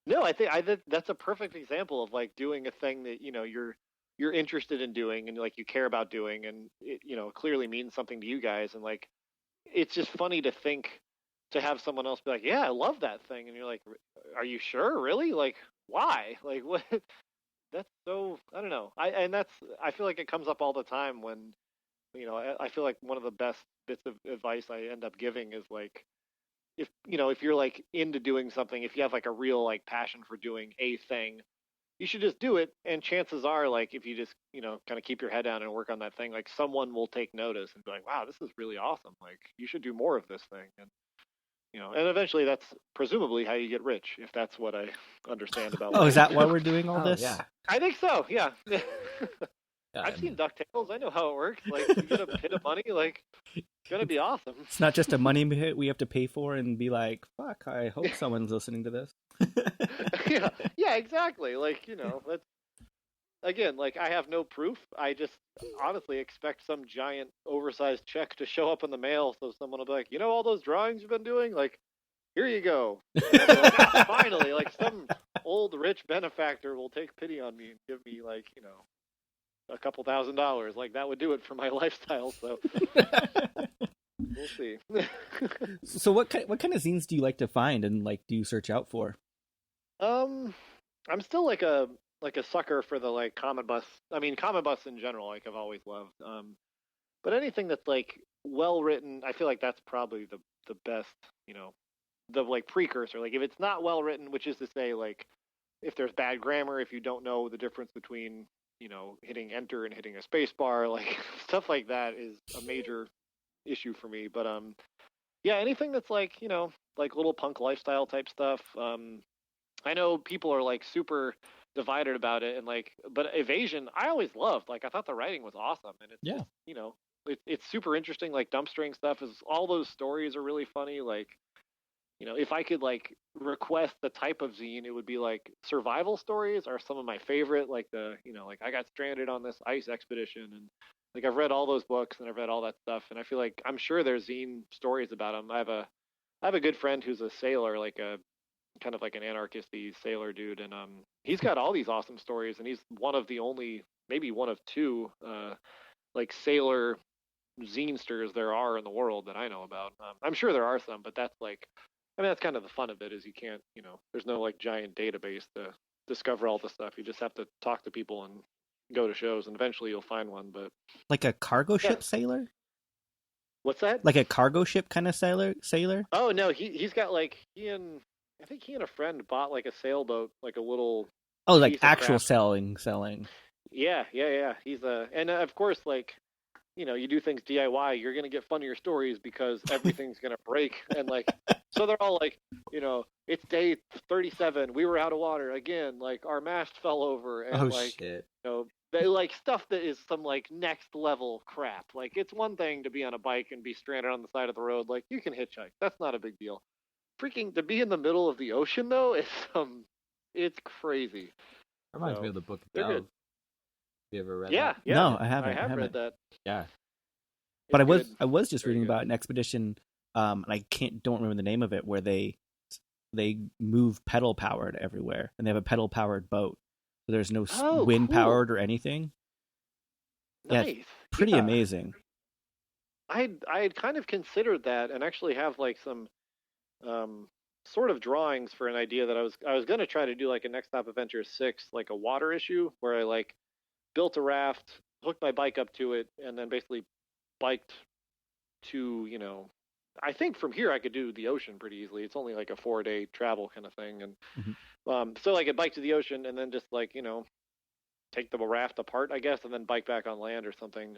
no, I think that's a perfect example of like doing a thing that you're interested in doing and like you care about doing, and it clearly means something to you guys, and like it's just funny to think to have someone else be like, yeah, I love that thing, and you're like, are you sure, really? Like why? Like what? That's so I don't know. I feel like it comes up all the time when. I feel like one of the best bits of advice I end up giving is like, if you're like into doing something, if you have like a real like passion for doing a thing, you should just do it. And chances are like, if you just, kind of keep your head down and work on that thing, like someone will take notice and be like, wow, this is really awesome. Like you should do more of this thing. And, and eventually that's presumably how you get rich, if that's what I understand about. Oh, is that why we're doing all this? Yeah. I think so. Yeah. I've seen DuckTales. I know how it works. Like, you get a bit of money, like, it's going to be awesome. It's not just a money hit we have to pay for and be like, fuck, I hope someone's listening to this. Yeah, exactly. Like, that's, again, like, I have no proof. I just honestly expect some giant oversized check to show up in the mail so someone will be like, all those drawings you've been doing? Like, here you go. And I'll be like, finally, like, some old rich benefactor will take pity on me and give me, like, a couple $1,000. Like that would do it for my lifestyle. So we'll see. So what kind of zines do you like to find and like do you search out for? I'm still like a sucker for the like Common Bus. I mean, Common Bus in general, like I've always loved. But anything that's like well written, I feel like that's probably the best. The like precursor. Like if it's not well written, which is to say, like if there's bad grammar, if you don't know the difference between hitting enter and hitting a space bar, like stuff like that is a major issue for me. But yeah, anything that's like like little punk lifestyle type stuff. I know people are like super divided about it, and like, but Evasion, I always loved. Like, I thought the writing was awesome, and it's just, it's super interesting. Like dumpstering stuff is all those stories are really funny. Like, if I could like request the type of zine, it would be like survival stories are some of my favorite. Like like I got stranded on this ice expedition, and like I've read all those books and I've read all that stuff, and I feel like I'm sure there's zine stories about them. I have a good friend who's a sailor, like a kind of like an anarchisty sailor dude, and he's got all these awesome stories, and he's one of the only, maybe one of two, like sailor zinesters there are in the world that I know about. I'm sure there are some, but that's like, I mean, that's kind of the fun of it, is you can't, there's no like giant database to discover all the stuff. You just have to talk to people and go to shows, and eventually you'll find one. But like a cargo ship sailor? What's that? Like a cargo ship kind of sailor? Oh no, he's got like I think he and a friend bought like a sailboat, like a little. Oh, like actual selling. Yeah. He's and of course, like, you do things DIY, you're gonna get funnier stories because everything's gonna break, and like, so they're all like, it's day 37, we were out of water again, like our mast fell over, and shit. They like stuff that is some like next level crap. Like, it's one thing to be on a bike and be stranded on the side of the road, like you can hitchhike, that's not a big deal. Freaking to be in the middle of the ocean though is it's crazy. Reminds me of the book. They're good. You ever read that? Yeah. No, I haven't. I have read that. Yeah. But I was just reading about an expedition, and I don't remember the name of it, where they move pedal powered everywhere, and they have a pedal powered boat. So there's no wind powered or anything. Nice. Yeah, pretty amazing. I had kind of considered that, and actually have like some sort of drawings for an idea that I was going to try to do, like a Next Stop Adventure 6, like a water issue where I like built a raft, hooked my bike up to it, and then basically biked to, I think from here I could do the ocean pretty easily. It's only like a 4-day travel kind of thing. And so I could bike to the ocean and then just like, take the raft apart, I guess, and then bike back on land or something.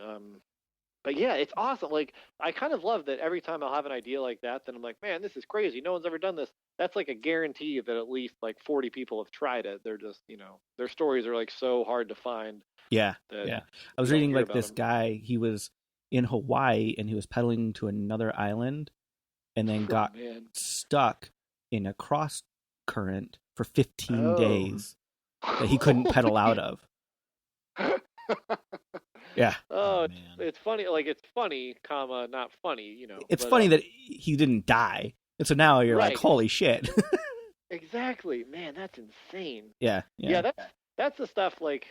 But yeah, it's awesome. Like, I kind of love that every time I'll have an idea like that, then I'm like, man, this is crazy. No one's ever done this. That's like a guarantee that at least like 40 people have tried it. They're just, their stories are like so hard to find. Yeah. I was reading like this guy, he was in Hawaii and he was pedaling to another island and then got stuck in a cross current for 15 days that he couldn't pedal out of. Yeah. Oh, it's funny. Like, it's funny, comma, not funny, It's funny that he didn't die. And so now you're like, holy shit. Exactly. Man, that's insane. Yeah. That's the stuff, like,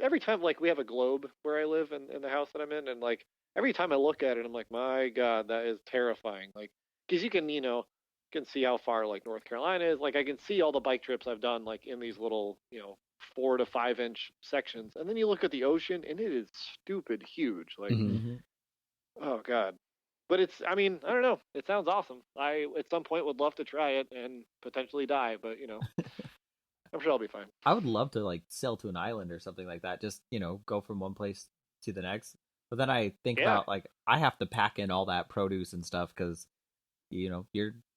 every time, like, we have a globe where I live in the house that I'm in, and, like, every time I look at it, I'm like, my God, that is terrifying. Like, because you can, can see how far, like, North Carolina is. Like, I can see all the bike trips I've done, like, in these little, 4 to 5 inch sections, and then you look at the ocean and it is stupid huge. Like, oh God. But I mean, I don't know, it sounds awesome. I at some point would love to try it and potentially die, but I'm sure I'll be fine. I would love to like sail to an island or something like that, just go from one place to the next. But then I think about, like, I have to pack in all that produce and stuff because you're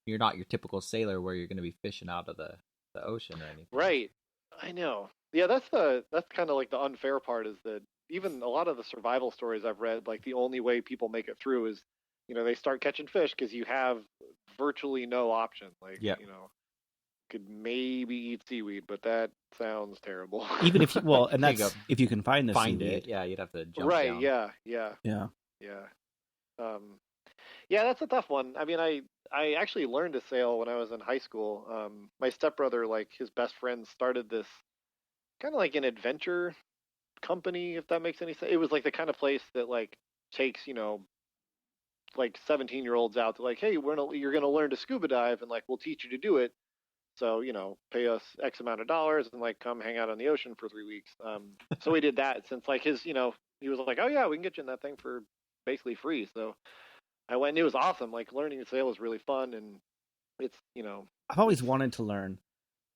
not your typical sailor where you're going to be fishing out of the ocean or anything. Right. I know. Yeah, that's kind of like the unfair part, is that even a lot of the survival stories I've read, like, the only way people make it through is, they start catching fish because you have virtually no option. Like, could maybe eat seaweed, but that sounds terrible. Even if and that's if you can find the find seaweed. it. Yeah, you'd have to jump right. down. Yeah. Yeah, that's a tough one. I mean, I actually learned to sail when I was in high school. My stepbrother, like, his best friend started this kind of like an adventure company, if that makes any sense. It was like the kind of place that like takes, like 17-year-olds out to like, hey, you're going to learn to scuba dive, and like, we'll teach you to do it. So, pay us X amount of dollars and like come hang out on the ocean for 3 weeks. So we did that since like his, he was like, oh yeah, we can get you in that thing for basically free. So I went, and it was awesome. Like, learning to sail was really fun, and it's, I've always wanted to learn.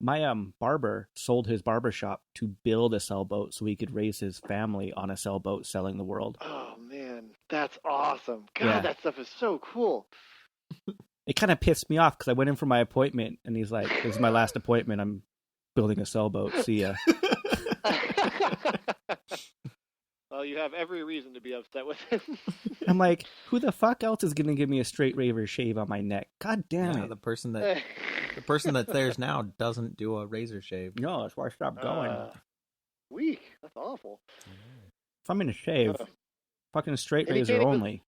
My barber sold his barber shop to build a sailboat so he could raise his family on a sailboat selling the world. Oh man, that's awesome. God, Yeah. that stuff is so cool. It kind of pissed me off because I went in for my appointment and he's like, "This is my last appointment. I'm building a sailboat. See ya." Well, you have every reason to be upset with him. I'm like, who the fuck else is gonna give me a straight razor shave on my neck? God damn Yeah, it! the person that's there now doesn't do a razor shave. No, that's why I stopped going. Weak. That's awful. If I'm gonna shave, fucking straight And he razor can't even- only.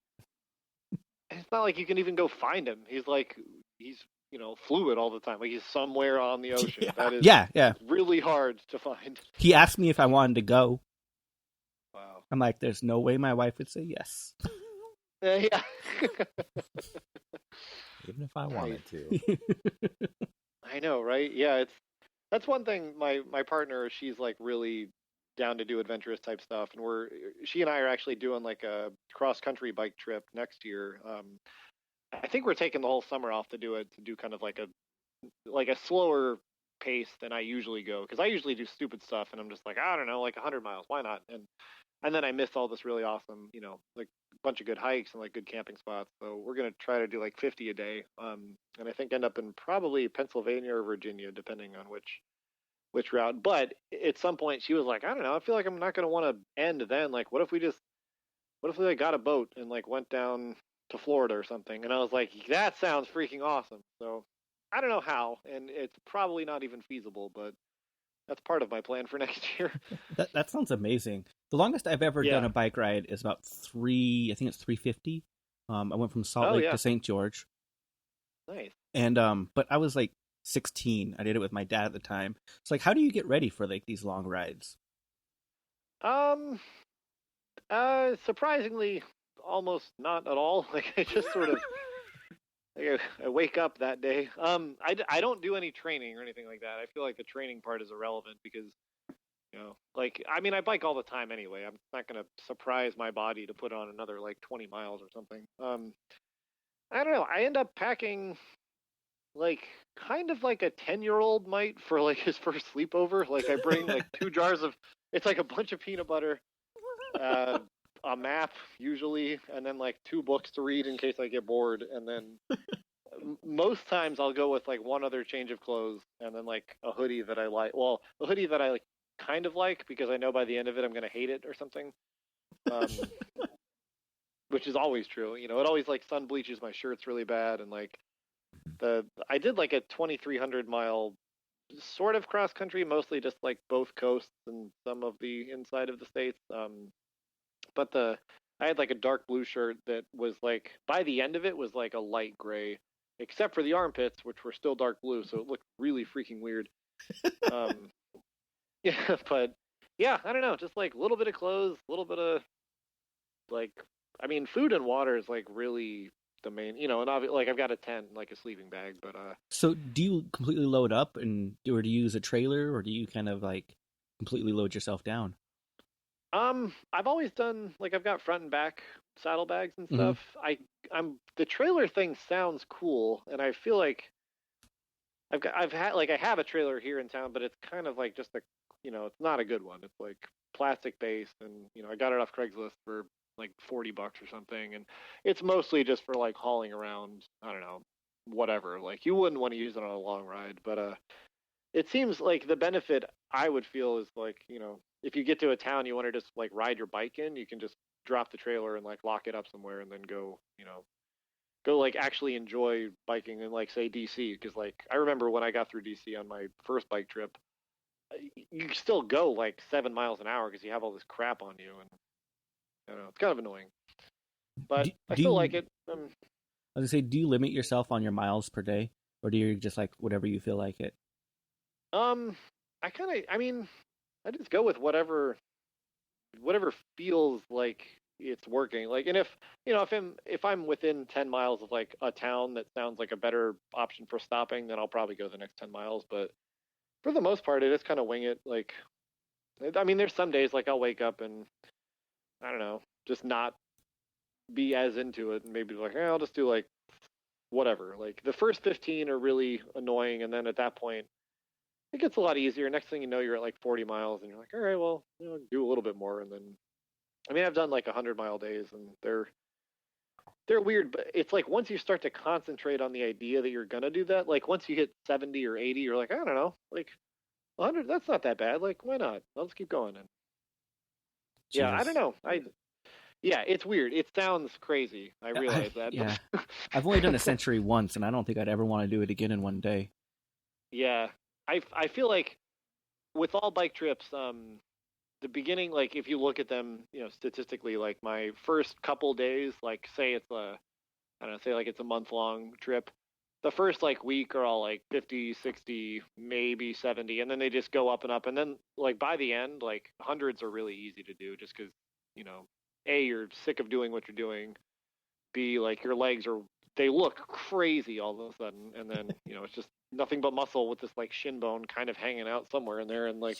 It's not like you can even go find him. He's fluid all the time. Like he's somewhere on the ocean. Yeah. That is Yeah. really hard to find. He asked me if I wanted to go. Wow. I'm like, there's no way my wife would say yes. Yeah. Even if I wanted to. I know, right? Yeah, that's one thing. My partner, she's like really down to do adventurous type stuff, and she and I are actually doing like a cross country bike trip next year. I think we're taking the whole summer off to do kind of like a slower pace than I usually go, because I usually do stupid stuff, and I'm just like, I don't know, like 100 miles, why not? And then I miss all this really awesome, like a bunch of good hikes and like good camping spots. So we're gonna try to do like 50 a day, and I think end up in probably Pennsylvania or Virginia, depending on which route. But at some point, she was like, I don't know, I feel like I'm not gonna want to end then. Like, what if we like got a boat and like went down to Florida or something? And I was like, that sounds freaking awesome. So I don't know how, and it's probably not even feasible, but that's part of my plan for next year. That sounds amazing. The longest I've ever done a bike ride is about 350. I went from Salt Lake to St. George. Nice. And but I was like 16. I did it with my dad at the time. It's like, how do you get ready for like these long rides? Surprisingly, almost not at all. Like I just sort of, I wake up that day. I don't do any training or anything like that. I feel like the training part is irrelevant because, like, I mean, I bike all the time anyway. I'm not going to surprise my body to put on another like 20 miles or something. I don't know. I end up packing like kind of like a 10-year-old might for like his first sleepover. Like I bring like 2 jars of, it's like a bunch of peanut butter, a map usually, and then like 2 books to read in case I get bored, and then most times I'll go with like one other change of clothes, and then like a hoodie that I like. Well, a hoodie that I like, kind of like, because I know by the end of it I'm gonna hate it or something. Which is always true. It always like sun bleaches my shirts really bad, and like I did like a 2,300 mile sort of cross country, mostly just like both coasts and some of the inside of the states. But I had like a dark blue shirt that was like, by the end of it was like a light gray, except for the armpits, which were still dark blue, so it looked really freaking weird. Yeah, but yeah, I don't know, just like a little bit of clothes, a little bit of like, I mean, food and water is like really the main, and like I've got a tent, like a sleeping bag, but So do you completely load up, or do you use a trailer, or do you kind of like completely load yourself down? I've always done like, I've got front and back saddlebags and stuff. I'm the trailer thing sounds cool, and I feel like I have a trailer here in town, but it's kind of like just it's not a good one. It's like plastic based, and I got it off Craigslist for like $40 or something, and it's mostly just for like hauling around, I don't know, whatever. Like you wouldn't want to use it on a long ride, but it seems like the benefit I would feel is like, if you get to a town you want to just like ride your bike in, you can just drop the trailer and like lock it up somewhere and then go like actually enjoy biking in like say DC, because like I remember when I got through DC on my first bike trip, you still go like 7 miles an hour because you have all this crap on you, and I don't know, it's kind of annoying, but I still like it. I was gonna say, do you limit yourself on your miles per day, or do you just like whatever you feel like it? I just go with whatever feels like it's working. Like, and if I'm within 10 miles of like a town that sounds like a better option for stopping, then I'll probably go the next 10 miles. But for the most part, I just kind of wing it. Like, I mean, there's some days like I'll wake up and I don't know, just not be as into it, and maybe like, I'll just do like whatever. Like the first 15 are really annoying, and then at that point, it gets a lot easier. Next thing you know, you're at like 40 miles, and you're like, all right, well, do a little bit more, and then, I mean, I've done like 100-mile days, and they're weird, but it's like once you start to concentrate on the idea that you're gonna do that, like once you hit 70 or 80, you're like, I don't know, like 100, that's not that bad. Like, why not? Let's keep going. And yeah, I don't know. Yeah, it's weird. It sounds crazy. I realize that. Yeah, I've only done a century once, and I don't think I'd ever want to do it again in one day. Yeah, I feel like with all bike trips, the beginning, like if you look at them, statistically, like my first couple days, like say it's a month-long trip, the first like week are all like 50, 60, maybe 70, and then they just go up and up, and then like by the end, like hundreds are really easy to do, just because A, you're sick of doing what you're doing, B, like your legs they look crazy all of a sudden, and then it's just nothing but muscle with this like shin bone kind of hanging out somewhere in there, and like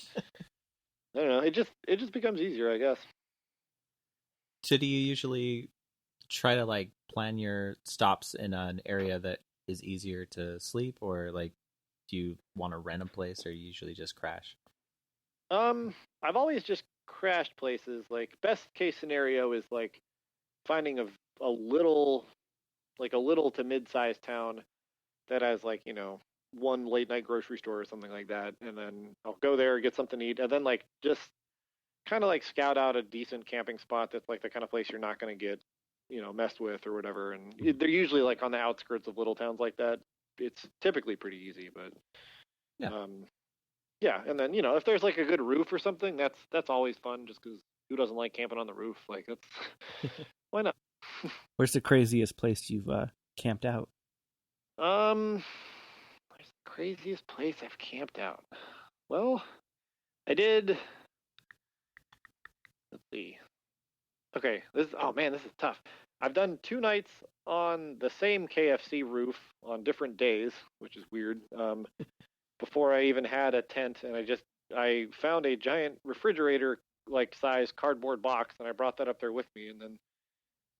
I don't know, it just becomes easier, I guess. So do you usually try to like plan your stops in an area that is easier to sleep, or like do you want to rent a place, or you usually just crash? I've always just crashed places. Like best case scenario is like finding a little to mid-sized town that has like one late night grocery store or something like that, and then I'll go there, get something to eat, and then like just kind of like scout out a decent camping spot that's like the kind of place you're not going to get messed with or whatever. And they're usually like on the outskirts of little towns like that. It's typically pretty easy, but yeah. And then if there's like a good roof or something, that's always fun, just because who doesn't like camping on the roof? Like that's why not? Where's the craziest place you've camped out? Where's the craziest place I've camped out? Well, I did. Let's see. Okay, this is tough. I've done 2 nights on the same KFC roof on different days, which is weird. Before I even had a tent, and I found a giant refrigerator like size cardboard box, and I brought that up there with me, and then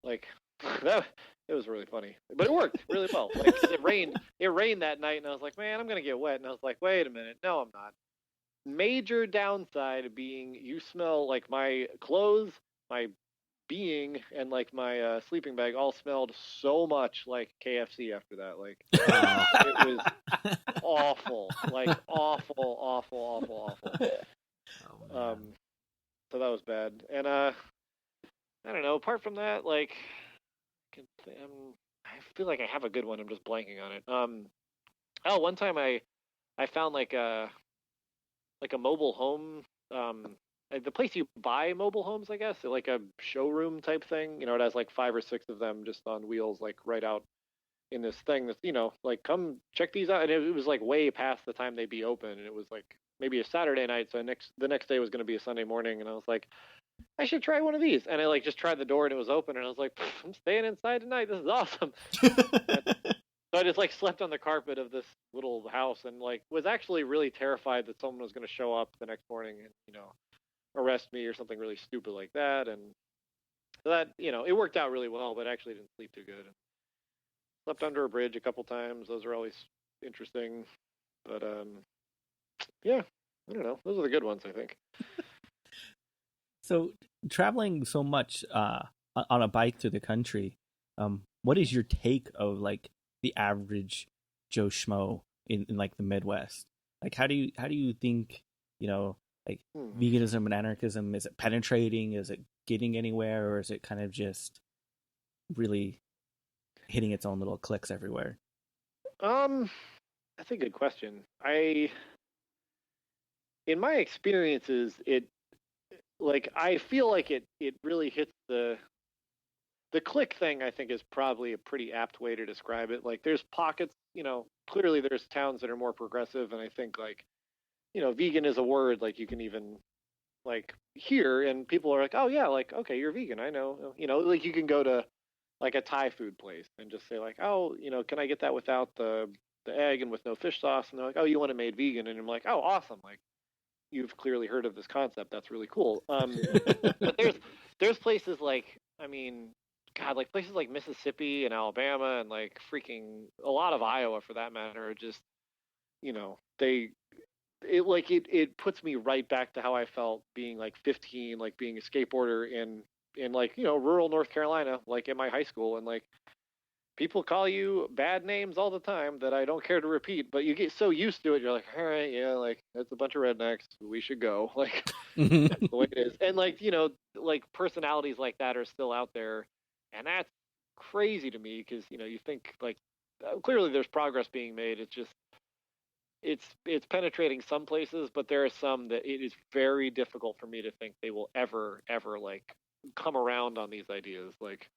like it was really funny, but it worked really well. Like it rained that night, and I was like, man, I'm gonna get wet, and I was like, wait a minute, no, I'm not. Major downside being you smell like my clothes, my being, and like my sleeping bag all smelled so much like KFC after that. Like it was awful, like awful. So that was bad. And I don't know. Apart from that, like I feel like I have a good one. I'm just blanking on it. One time I found like a mobile home. The place you buy mobile homes, I guess, like a showroom type thing. It has like 5 or 6 of them just on wheels, like right out in this thing that's, like, come check these out. And it was like way past the time they'd be open. And it was like maybe a Saturday night. So the next day was going to be a Sunday morning. And I was like, I should try one of these. And I like just tried the door and it was open. And I was like, I'm staying inside tonight. This is awesome. So I just like slept on the carpet of this little house, and like was actually really terrified that someone was going to show up the next morning and, arrest me or something really stupid like that. And that, it worked out really well, but I actually didn't sleep too good. Slept under a bridge a couple times. Those are always interesting. But yeah, I don't know. Those are the good ones, I think. So traveling so much on a bike through the country, what is your take of like the average Joe Schmo in like the Midwest? Like how do you think, like veganism and anarchism, is it penetrating? Is it getting anywhere? Or is it kind of just really hitting its own little cliques everywhere? That's a good question. In my experiences, I feel like it really hits the clique thing. I think is probably a pretty apt way to describe it. Like there's pockets, clearly there's towns that are more progressive, and I think like, vegan is a word like you can even like hear, and people are like, oh yeah, like, okay, you're vegan, I know. Like you can go to like a Thai food place and just say like, oh, can I get that without the egg and with no fish sauce? And they're like, oh, you want it made vegan? And I'm like, oh, awesome. Like you've clearly heard of this concept. That's really cool. But there's places like, I mean, God, like places like Mississippi and Alabama and like freaking a lot of Iowa for that matter are just, it puts me right back to how I felt being like 15, like being a skateboarder in like, rural North Carolina, like in my high school. And like, people call you bad names all the time that I don't care to repeat, but you get so used to it. You're like, all right, yeah, like that's a bunch of rednecks. We should go. Like that's the way it is. And like, like personalities like that are still out there. And that's crazy to me because, you think like clearly there's progress being made. It's just, it's penetrating some places, but there are some that it is very difficult for me to think they will ever like come around on these ideas. Like,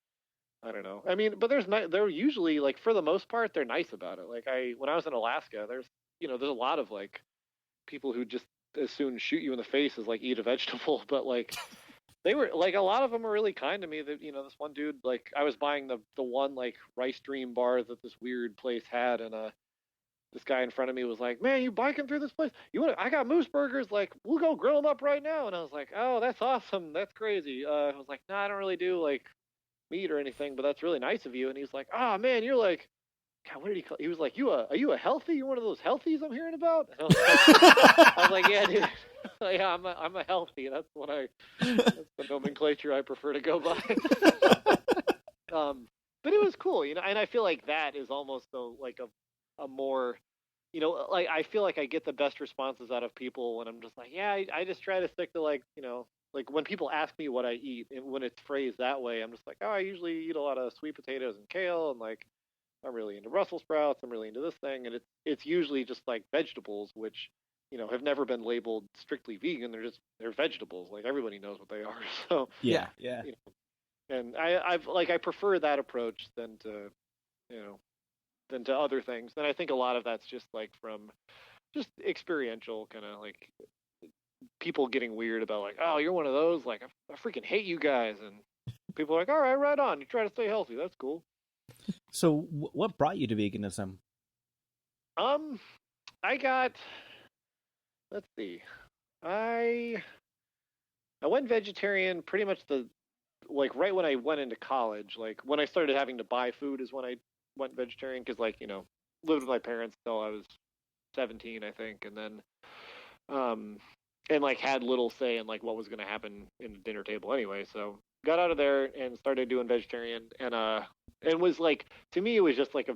I don't know. I mean, but they're usually like, for the most part, they're nice about it. Like when I was in Alaska, there's a lot of like people who just as soon shoot you in the face as like eat a vegetable. But like they were like, a lot of them are really kind to me. That this one dude, like I was buying the one like rice dream bar that this weird place had, and this guy in front of me was like, "Man, you biking through this place? I got moose burgers. Like, we'll go grill them up right now." And I was like, "Oh, that's awesome. That's crazy." I was like, "No, I don't really do like meat or anything, but that's really nice of you." And he's like, "Oh man, you're like, God, what did he call?" He was like, are you a healthy? You one of those healthies I'm hearing about?" And I was like, "Yeah, dude. Yeah, I'm a healthy. That's the nomenclature I prefer to go by." But it was cool, and I feel like that is almost like a more, like I feel like I get the best responses out of people when I'm just like, yeah, I just try to stick to like, like when people ask me what I eat, and when it's phrased that way, I'm just like, oh, I usually eat a lot of sweet potatoes and kale, and like I'm really into Brussels sprouts, I'm really into this thing, and it's usually just like vegetables, which have never been labeled strictly vegan. They're vegetables. Like everybody knows what they are. So yeah. And I prefer that approach than to other things. And I think a lot of that's just like from just experiential kind of like people getting weird about like, oh, you're one of those, like I freaking hate you guys, and people are like, all right, right on, you try to stay healthy, that's cool. So what brought you to veganism? Let's see, I went vegetarian pretty much like right when I went into college. Like when I started having to buy food is when I went vegetarian, because like lived with my parents till I was 17, I think, and then and like had little say in like what was going to happen in the dinner table anyway. So got out of there and started doing vegetarian, and was like, to me it was just like I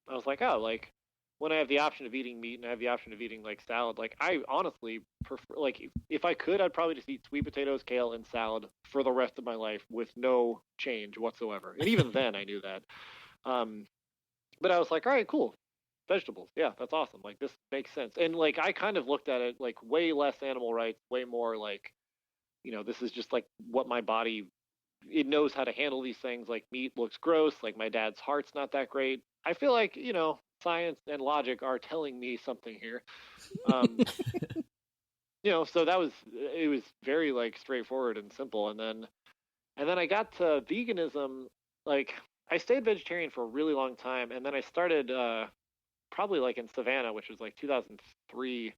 was like, oh, like when I have the option of eating meat and I have the option of eating like salad, like I honestly prefer, like if I could, I'd probably just eat sweet potatoes, kale, and salad for the rest of my life with no change whatsoever. And even then I knew that. But I was like, all right, cool. Vegetables. Yeah, that's awesome. Like this makes sense. And like, I kind of looked at it like way less animal rights, way more like, this is just like what my body, it knows how to handle these things. Like meat looks gross. Like my dad's heart's not that great. I feel like, science and logic are telling me something here. So it was very like straightforward and simple. And then I got to veganism. Like I stayed vegetarian for a really long time. And then I started, probably like in Savannah, which was like 2003,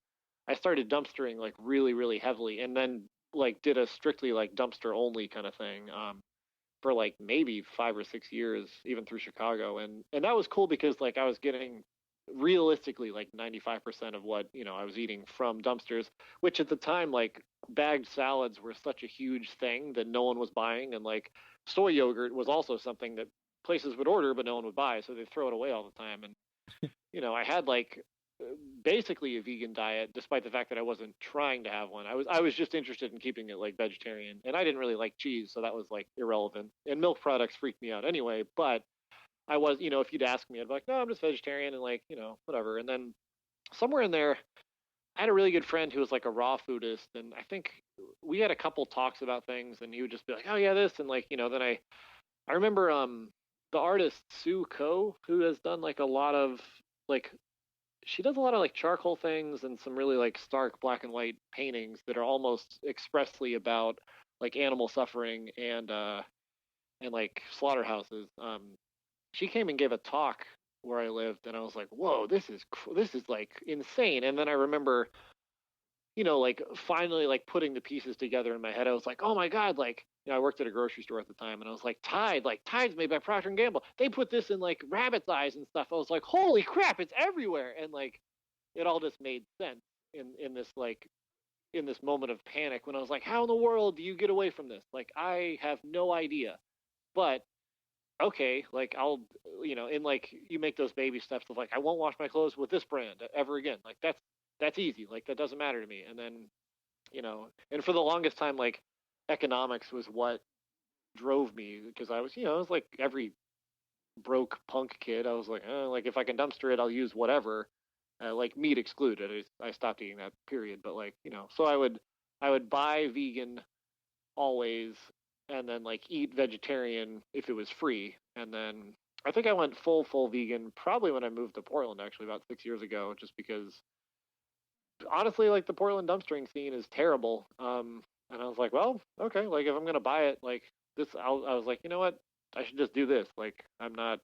I started dumpstering like really, really heavily, and then like did a strictly like dumpster only kind of thing for like maybe 5 or 6 years, even through Chicago. And that was cool because like I was getting realistically like 95% of what, I was eating from dumpsters, which at the time, like bagged salads were such a huge thing that no one was buying. And like soy yogurt was also something that places would order, but no one would buy. So they'd throw it away all the time. And, I had like basically a vegan diet, despite the fact that I wasn't trying to have one. I was just interested in keeping it like vegetarian, and I didn't really like cheese, so that was like irrelevant. And milk products freaked me out anyway. But I was, if you'd ask me, I'd be like, no, I'm just vegetarian, and like, whatever. And then somewhere in there, I had a really good friend who was like a raw foodist, and I think we had a couple talks about things, and he would just be like, oh yeah, this, and like, then I remember the artist Sue Ko, who has done like a lot of like, she does a lot of like charcoal things and some really like stark black and white paintings that are almost expressly about like animal suffering and like slaughterhouses. She came and gave a talk where I lived, and I was like, whoa, this is like insane. And then I remember, like finally like putting the pieces together in my head. I was like, oh my God, like, I worked at a grocery store at the time, and I was like, Tide's made by Procter & Gamble. They put this in like rabbit's eyes and stuff. I was like, holy crap, it's everywhere. And like, it all just made sense. in this in this moment of panic when I was like, how in the world do you get away from this? Like, I have no idea. But okay, like I'll, and like you make those baby steps of like, I won't wash my clothes with this brand ever again. Like that's easy. Like that doesn't matter to me. And then, and for the longest time, like economics was what drove me because I was, I was like every broke punk kid. I was like, like if I can dumpster it, I'll use whatever. Like meat excluded. I stopped eating that period. But like, so I would buy vegan always, and then like eat vegetarian if it was free. And then I think I went full vegan probably when I moved to Portland, actually about 6 years ago, just because honestly, like the Portland dumpstering scene is terrible. And I was like, well, okay, like if I'm gonna buy it, like this, I was like, you know what, I should just do this. Like I'm not,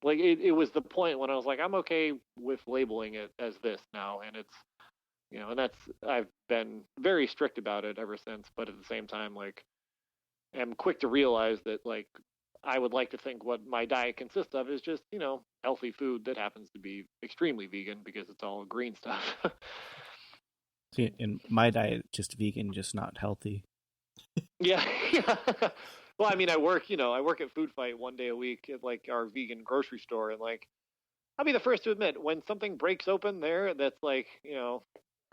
like it was the point when I was like, I'm okay with labeling it as this now, and it's, and that's, I've been very strict about it ever since. But at the same time, like, I'm quick to realize that, like, I would like to think what my diet consists of is just, healthy food that happens to be extremely vegan because it's all green stuff. See, in my diet, just vegan, just not healthy. Yeah. Well, I mean, I work at Food Fight one day a week at like our vegan grocery store, and like, I'll be the first to admit when something breaks open there, that's like, don't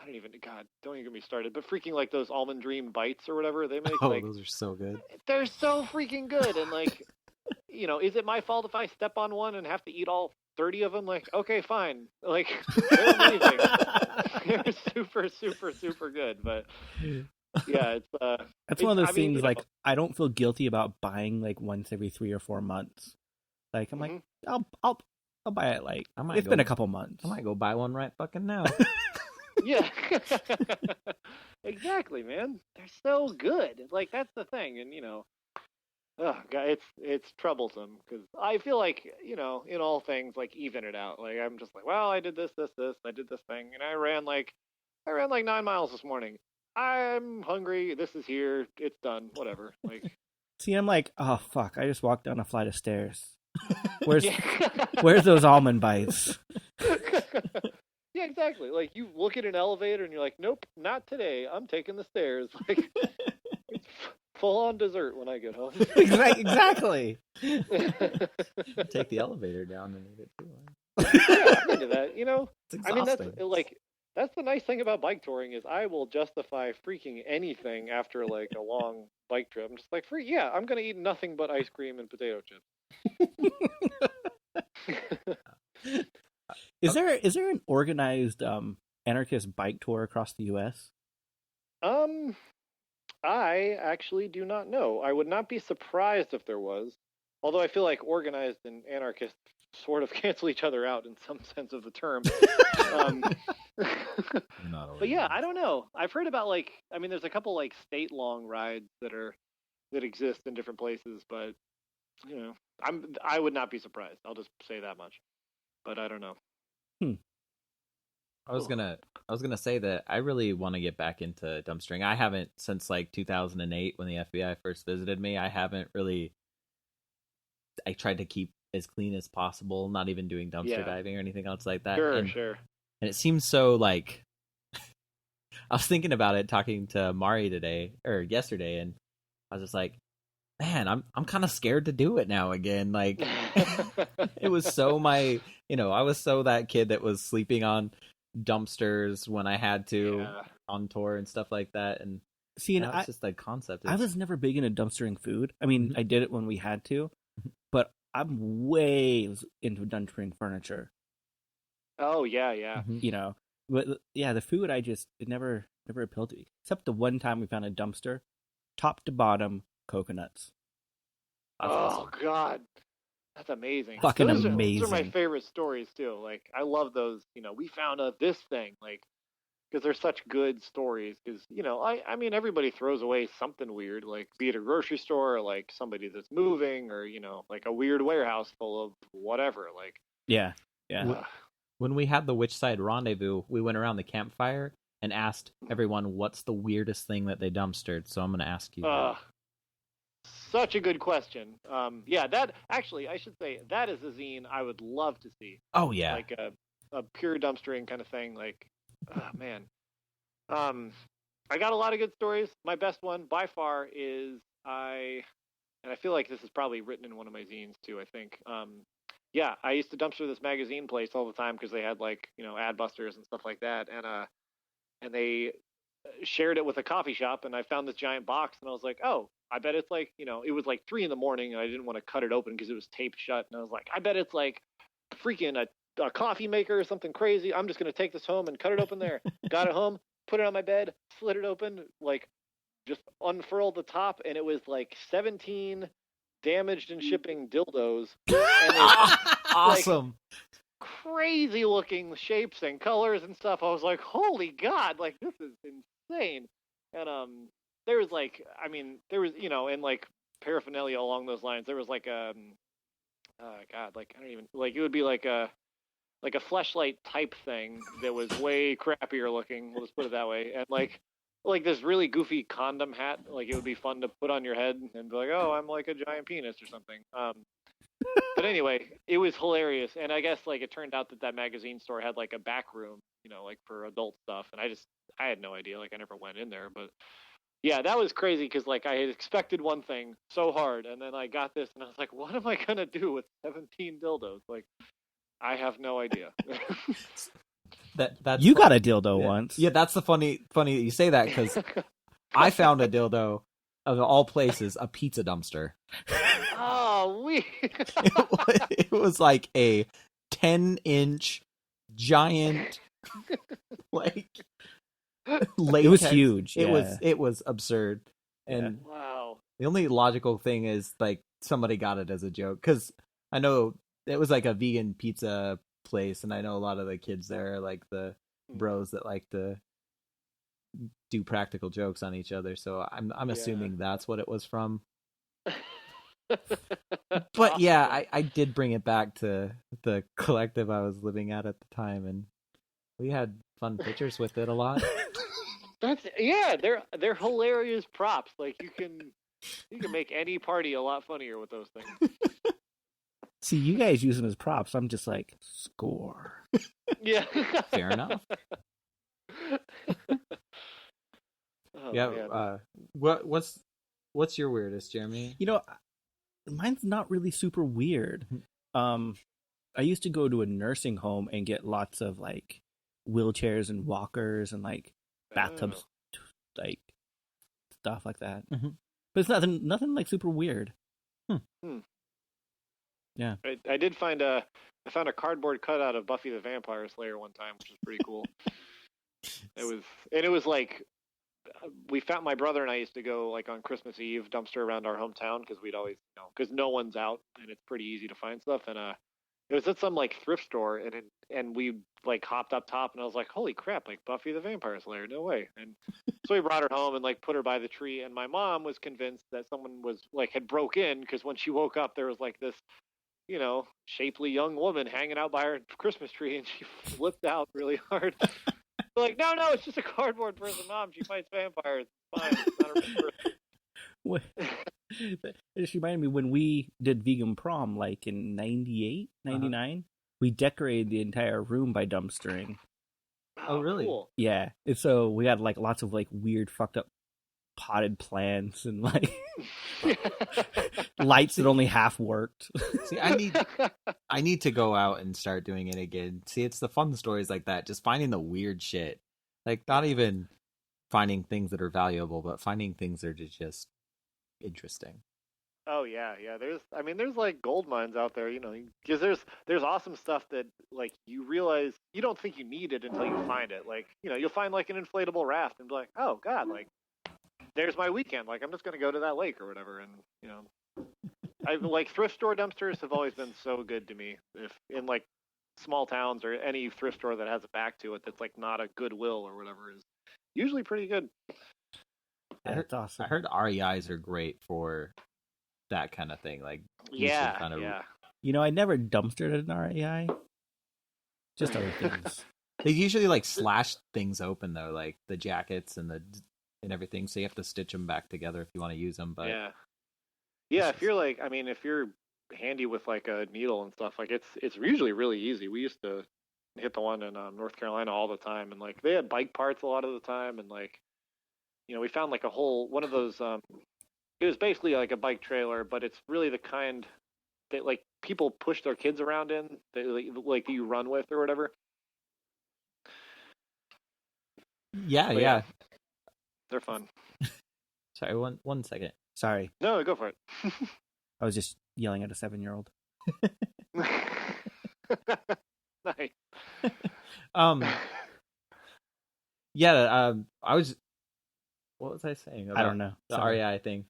even get me started, but freaking like those Almond Dream bites or whatever they make. Oh, like, those are so good. They're so freaking good, and like, is it my fault if I step on one and have to eat all 30 of them? Like, okay, fine. Like, they're amazing. They're super, super, super good, but. Yeah, it's that's one of those things. Like, I don't feel guilty about buying like once every 3 or 4 months. Like, I'm like, I'll buy it. Like, it's been a couple months. I might go buy one right fucking now. Yeah, exactly, man. They're so good. Like that's the thing, and oh God, it's troublesome because I feel like in all things like even it out. Like I'm just like, well, I did this, I did this thing, and I ran like 9 miles this morning. I'm hungry. This is here. It's done. Whatever. Like, see, I'm like, oh fuck! I just walked down a flight of stairs. Where's those almond bites? Yeah, exactly. Like you look at an elevator and you're like, nope, not today. I'm taking the stairs. Like it's full on dessert when I get home. Exactly. Take the elevator down and eat it too. Yeah, I'm into that. It's exhausting. I mean, that's the nice thing about bike touring is I will justify freaking anything after like a long bike trip. I'm just like, I'm going to eat nothing but ice cream and potato chips. Is there an organized anarchist bike tour across the U.S.? I actually do not know. I would not be surprised if there was, although I feel like organized and anarchist sort of cancel each other out in some sense of the term. But yeah, I don't know. I've heard about there's a couple like state long rides that exist in different places, but I would not be surprised. I'll just say that much. But I don't know. I was gonna say that I really want to get back into dumpstering. I haven't since like 2008 when the FBI first visited me. I haven't really. I tried to keep as clean as possible, not even doing dumpster diving or anything else like that. Sure. And it seems so like. I was thinking about it talking to Mari yesterday, and I was just like, man, I'm kind of scared to do it now again. Like, it was so I was so that kid that was sleeping on dumpsters when I had to on tour and stuff like that. And see, and it's just the concept. I was never big into dumpstering food. I mean, I did it when we had to, but I'm way into dumpstering furniture. Oh yeah. But yeah, the food it never appealed to me. Except the one time we found a dumpster, top to bottom, coconuts. That's awesome. God, that's amazing. Fucking Those amazing. are my favorite stories too. Like I love those. We found this thing. Like because they're such good stories. Because I mean everybody throws away something weird. Like be it a grocery store, or like somebody that's moving, or like a weird warehouse full of whatever. Like yeah. When we had the Witch Side Rendezvous, we went around the campfire and asked everyone what's the weirdest thing that they dumpstered. So I'm going to ask you. Such a good question. That actually, I should say that is a zine I would love to see. Oh yeah, like a pure dumpstering kind of thing. Like Oh man. I got a lot of good stories. My best one by far is and I feel like this is probably written in one of my zines too, I think. Yeah, I used to dumpster this magazine place all the time because they had like, ad busters and stuff like that. And they shared it with a coffee shop, and I found this giant box, and I was like, oh, I bet it's like, it was like 3 a.m, and I didn't want to cut it open because it was taped shut. And I was like, I bet it's like freaking a coffee maker or something crazy. I'm just going to take this home and cut it open there. Got it home, put it on my bed, slid it open, like just unfurled the top, and it was like 17 damaged and shipping dildos. And Awesome. Like, crazy looking shapes and colors and stuff. I was like, holy God, like this is insane. And there was like, and like paraphernalia along those lines. There was like God, like I don't even like it would be like a fleshlight type thing that was way crappier looking. We'll just put it that way. And like this really goofy condom hat. Like it would be fun to put on your head and be like, oh, I'm like a giant penis or something. But anyway, it was hilarious. And I guess like it turned out that magazine store had like a back room, like for adult stuff. And I had no idea. Like I never went in there, but yeah, that was crazy because like I had expected one thing so hard, and then I got this, and I was like, what am I gonna do with 17 dildos? Like, I have no idea. That's you got a dildo once. Yeah, that's the funny that you say that because I found a dildo of all places, a pizza dumpster. Oh, It was like a 10-inch giant, like latex. It was huge. It was absurd. And wow. The only logical thing is like somebody got it as a joke because I know it was like a vegan pizza place, and I know a lot of the kids there are like the bros that like to do practical jokes on each other. So I'm assuming that's what it was from. But yeah, I did bring it back to the collective I was living at the time, and we had fun pictures with it a lot. They're hilarious props. Like you can make any party a lot funnier with those things. See, you guys use them as props. I'm just like, score. Yeah. Fair enough. Oh, yeah. What's your weirdest, Jeremy? Mine's not really super weird. I used to go to a nursing home and get lots of like wheelchairs and walkers and like bathtubs, like stuff like that. Mm-hmm. But it's nothing like super weird. Yeah. I found a cardboard cutout of Buffy the Vampire Slayer one time, which was pretty cool. It was like my brother and I used to go like on Christmas Eve dumpster around our hometown because we'd always, because no one's out and it's pretty easy to find stuff. And it was at some like thrift store, and we like hopped up top, and I was like, holy crap, like Buffy the Vampire Slayer, no way. And so we brought her home and like put her by the tree, and my mom was convinced that someone was like had broke in because when she woke up there was like this shapely young woman hanging out by her Christmas tree, and she flipped out really hard. Like, no, it's just a cardboard person, Mom. She fights vampires. It's fine. It's not a real person. It just reminded me when we did vegan prom, like in 98, 99, we decorated the entire room by dumpstering. Oh, really? Cool. Yeah. And so we had like lots of like weird fucked up potted plants and like lights that only half worked. See, I need to go out and start doing it again. See, it's the fun stories like that, just finding the weird shit. Like not even finding things that are valuable, but finding things that are just interesting. Oh yeah. There's like gold mines out there, because there's awesome stuff that like you realize you don't think you need it until you find it. Like you'll find like an inflatable raft and be like, oh God, like there's my weekend. Like I'm just gonna go to that lake or whatever. And I like thrift store dumpsters have always been so good to me. If in like small towns or any thrift store that has a back to it that's like not a Goodwill or whatever is usually pretty good. That's awesome. I heard REIs are great for that kind of thing. Like yeah. I never dumpstered at an REI. Just other things. They usually like slash things open though, like the jackets and everything. So you have to stitch them back together if you want to use them. But yeah. If you're handy with like a needle and stuff, like it's usually really easy. We used to hit the one in North Carolina all the time, and like they had bike parts a lot of the time, and like, you know, we found like a whole one of those. It was basically like a bike trailer, but it's really the kind that like people push their kids around in, that, like you run with or whatever. Yeah, But yeah. They're fun. Sorry, one second. Sorry, No, go for it. I was just yelling at a 7-year-old. Nice. Yeah. I was. What was I saying? I don't know. The Sorry. REI thing.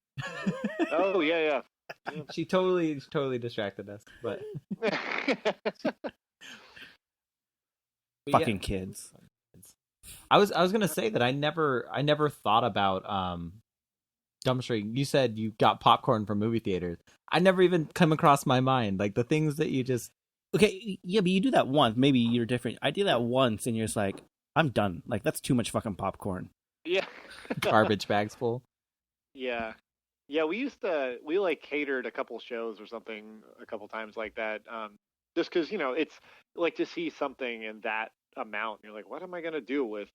Oh yeah. She totally distracted us, but Fucking kids. I was gonna say that I never thought about dumpstering. You said you got popcorn from movie theaters. I never even come across my mind, like the things that you just. Okay, yeah, but you do that once. Maybe you're different. I did that once, and you're just like, I'm done. Like, that's too much fucking popcorn. Yeah. Garbage bags full. Yeah. We like catered a couple shows or something a couple times like that. Just because, you know, it's like to see something in that amount. You're like, what am I going to do with,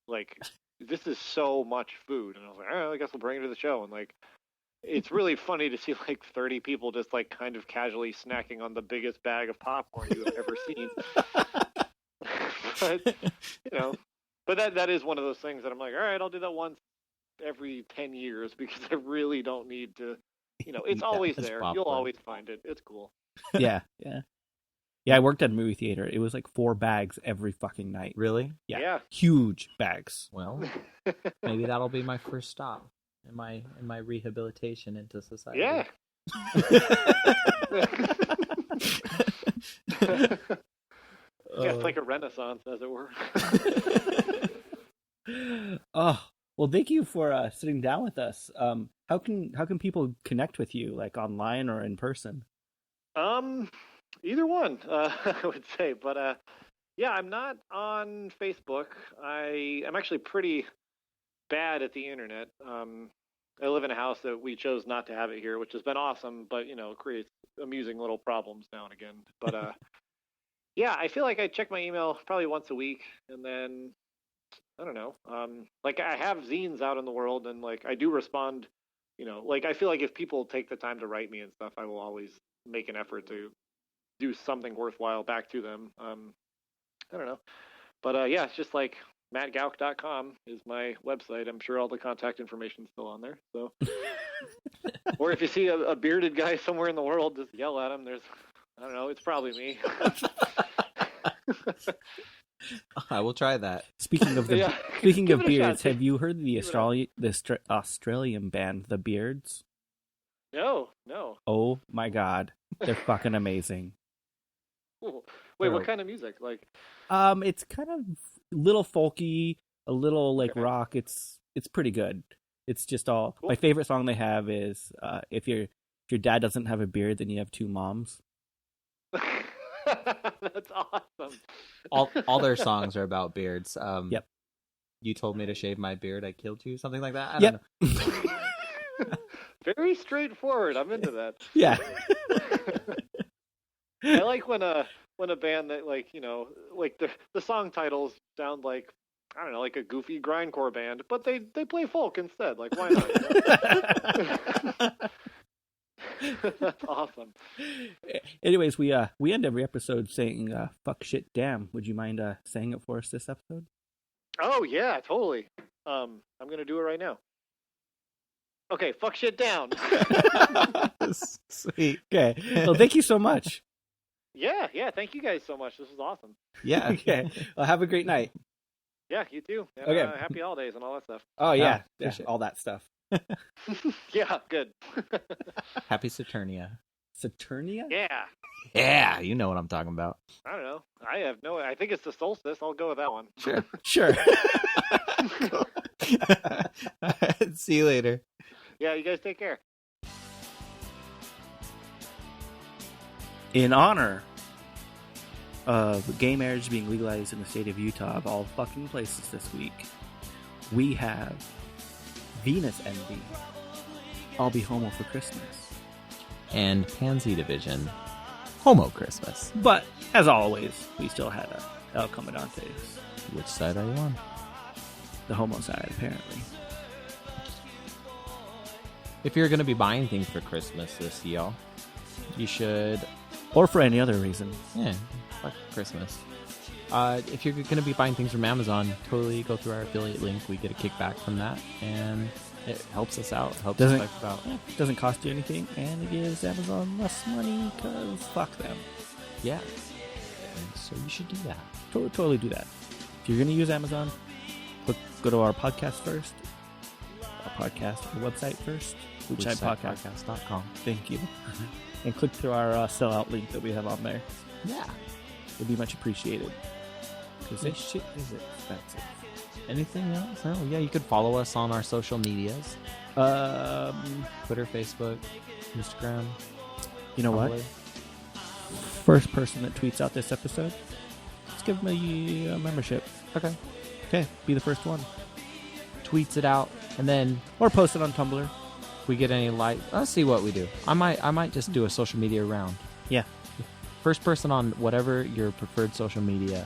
like, this is so much food. And I was like, all right, I guess we'll bring it to the show. And like, it's really funny to see like 30 people just like kind of casually snacking on the biggest bag of popcorn you've ever seen. But, you know, but that is one of those things that I'm like, all right, I'll do that once every 10 years because I really don't need to, you know, it's always there. popcorn. You'll always find it. It's cool. Yeah. Yeah, I worked at a movie theater. It was like 4 bags every fucking night. Really? Yeah. Huge bags. Well, maybe that'll be my first stop in my rehabilitation into society. Yeah. Yeah, it's like a renaissance, as it were. Oh, well, thank you for sitting down with us. How can people connect with you, like online or in person? Either one, I would say. But yeah, I'm not on Facebook. I'm actually pretty bad at the internet. I live in a house that we chose not to have it here, which has been awesome, but you know, it creates amusing little problems now and again. But yeah, I feel like I check my email probably once a week, and then I don't know. Like I have zines out in the world, and like I do respond. You know, like I feel like if people take the time to write me and stuff, I will always make an effort to do something worthwhile back to them. I don't know, but yeah, it's just like mattgauck.com is my website. I'm sure all the contact information is still on there. So, or if you see a bearded guy somewhere in the world, just yell at him. I don't know, it's probably me. I will try that. Speaking of Yeah. speaking Give of it a shot. beards, have you heard of the Give it Australian band, The Beards? No. Oh my god, they're fucking amazing. Cool. Wait, what kind of music? Like, It's kind of little folky, a little like Okay. rock. It's pretty good. It's just all. Cool. My favorite song they have is if your dad doesn't have a beard, then you have 2 moms. that's awesome. All their songs are about beards. Yep. You told me to shave my beard, I killed you, something like that. I Yep. don't know. Very straightforward. I'm into that. Yeah. I like when a band that, like, you know, like the song titles sound like, I don't know, like a goofy grindcore band, but they play folk instead. Like, why not? That's awesome. Anyways, we end every episode saying "fuck, shit, damn." Would you mind saying it for us this episode? Oh yeah, totally. I'm gonna do it right now. Okay, fuck shit down. Sweet. Okay. Well, thank you so much. Yeah. Thank you guys so much. This is awesome. Yeah. Okay. Well, have a great night. Yeah, you too. And, Okay. happy holidays and all that stuff. Oh yeah, yeah, appreciate it. all that stuff. Yeah, good. Happy Saturnia. Saturnia? Yeah. Yeah, you know what I'm talking about. I don't know. I think it's the solstice. I'll go with that one. Sure. Sure. See you later. Yeah, you guys take care. In honor of gay marriage being legalized in the state of Utah, of all fucking places this week, we have Venus Envy, I'll Be Homo for Christmas. And Pansy Division, Homo Christmas. But, as always, we still had a El Comandantes. Which side are you on? The homo side, apparently. If you're going to be buying things for Christmas this year, you should... Or for any other reason. Yeah, fuck Christmas. If you're going to be buying things from Amazon, totally go through our affiliate link. We get a kickback from that, and it helps us out. Helps us out. Doesn't cost you anything, and it gives Amazon less money because fuck them. Yeah. And so you should do that. Totally do that. If you're going to use Amazon, go to our podcast first. Our website first. Whichsidepodcast.com. Thank you. And click through our sellout link that we have on there. Yeah. It'd be much appreciated. Because this shit is expensive. Anything else? Oh, yeah, you could follow us on our social medias. Twitter, Facebook, Instagram. You know Tumblr. what? First person that tweets out this episode, let's give them a membership. Okay, be the first one. Tweets it out, and then... Or post it on Tumblr. If we get any let's see what we do. I might just do a social media round. Yeah. First person on whatever your preferred social media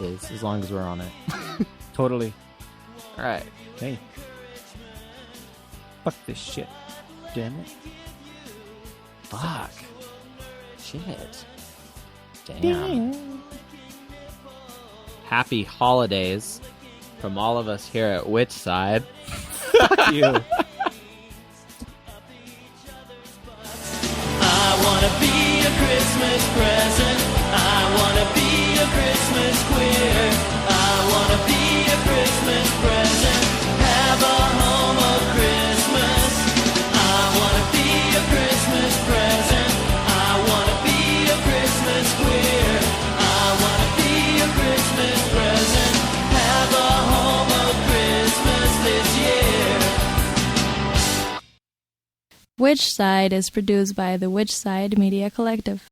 is, as long as we're on it. Totally. All right. Hey. Fuck this shit. Damn it. Fuck. Shit. Damn. Happy holidays from all of us here at Which Side. Fuck you. I wanna be a Christmas present. I wanna be a Christmas queer. I wanna be a Christmas present. Have a home of Christmas. I wanna be a Christmas present. I wanna be a Christmas queer. I wanna be a Christmas present. Have a home of Christmas this year. Which Side is produced by the Which Side Media Collective.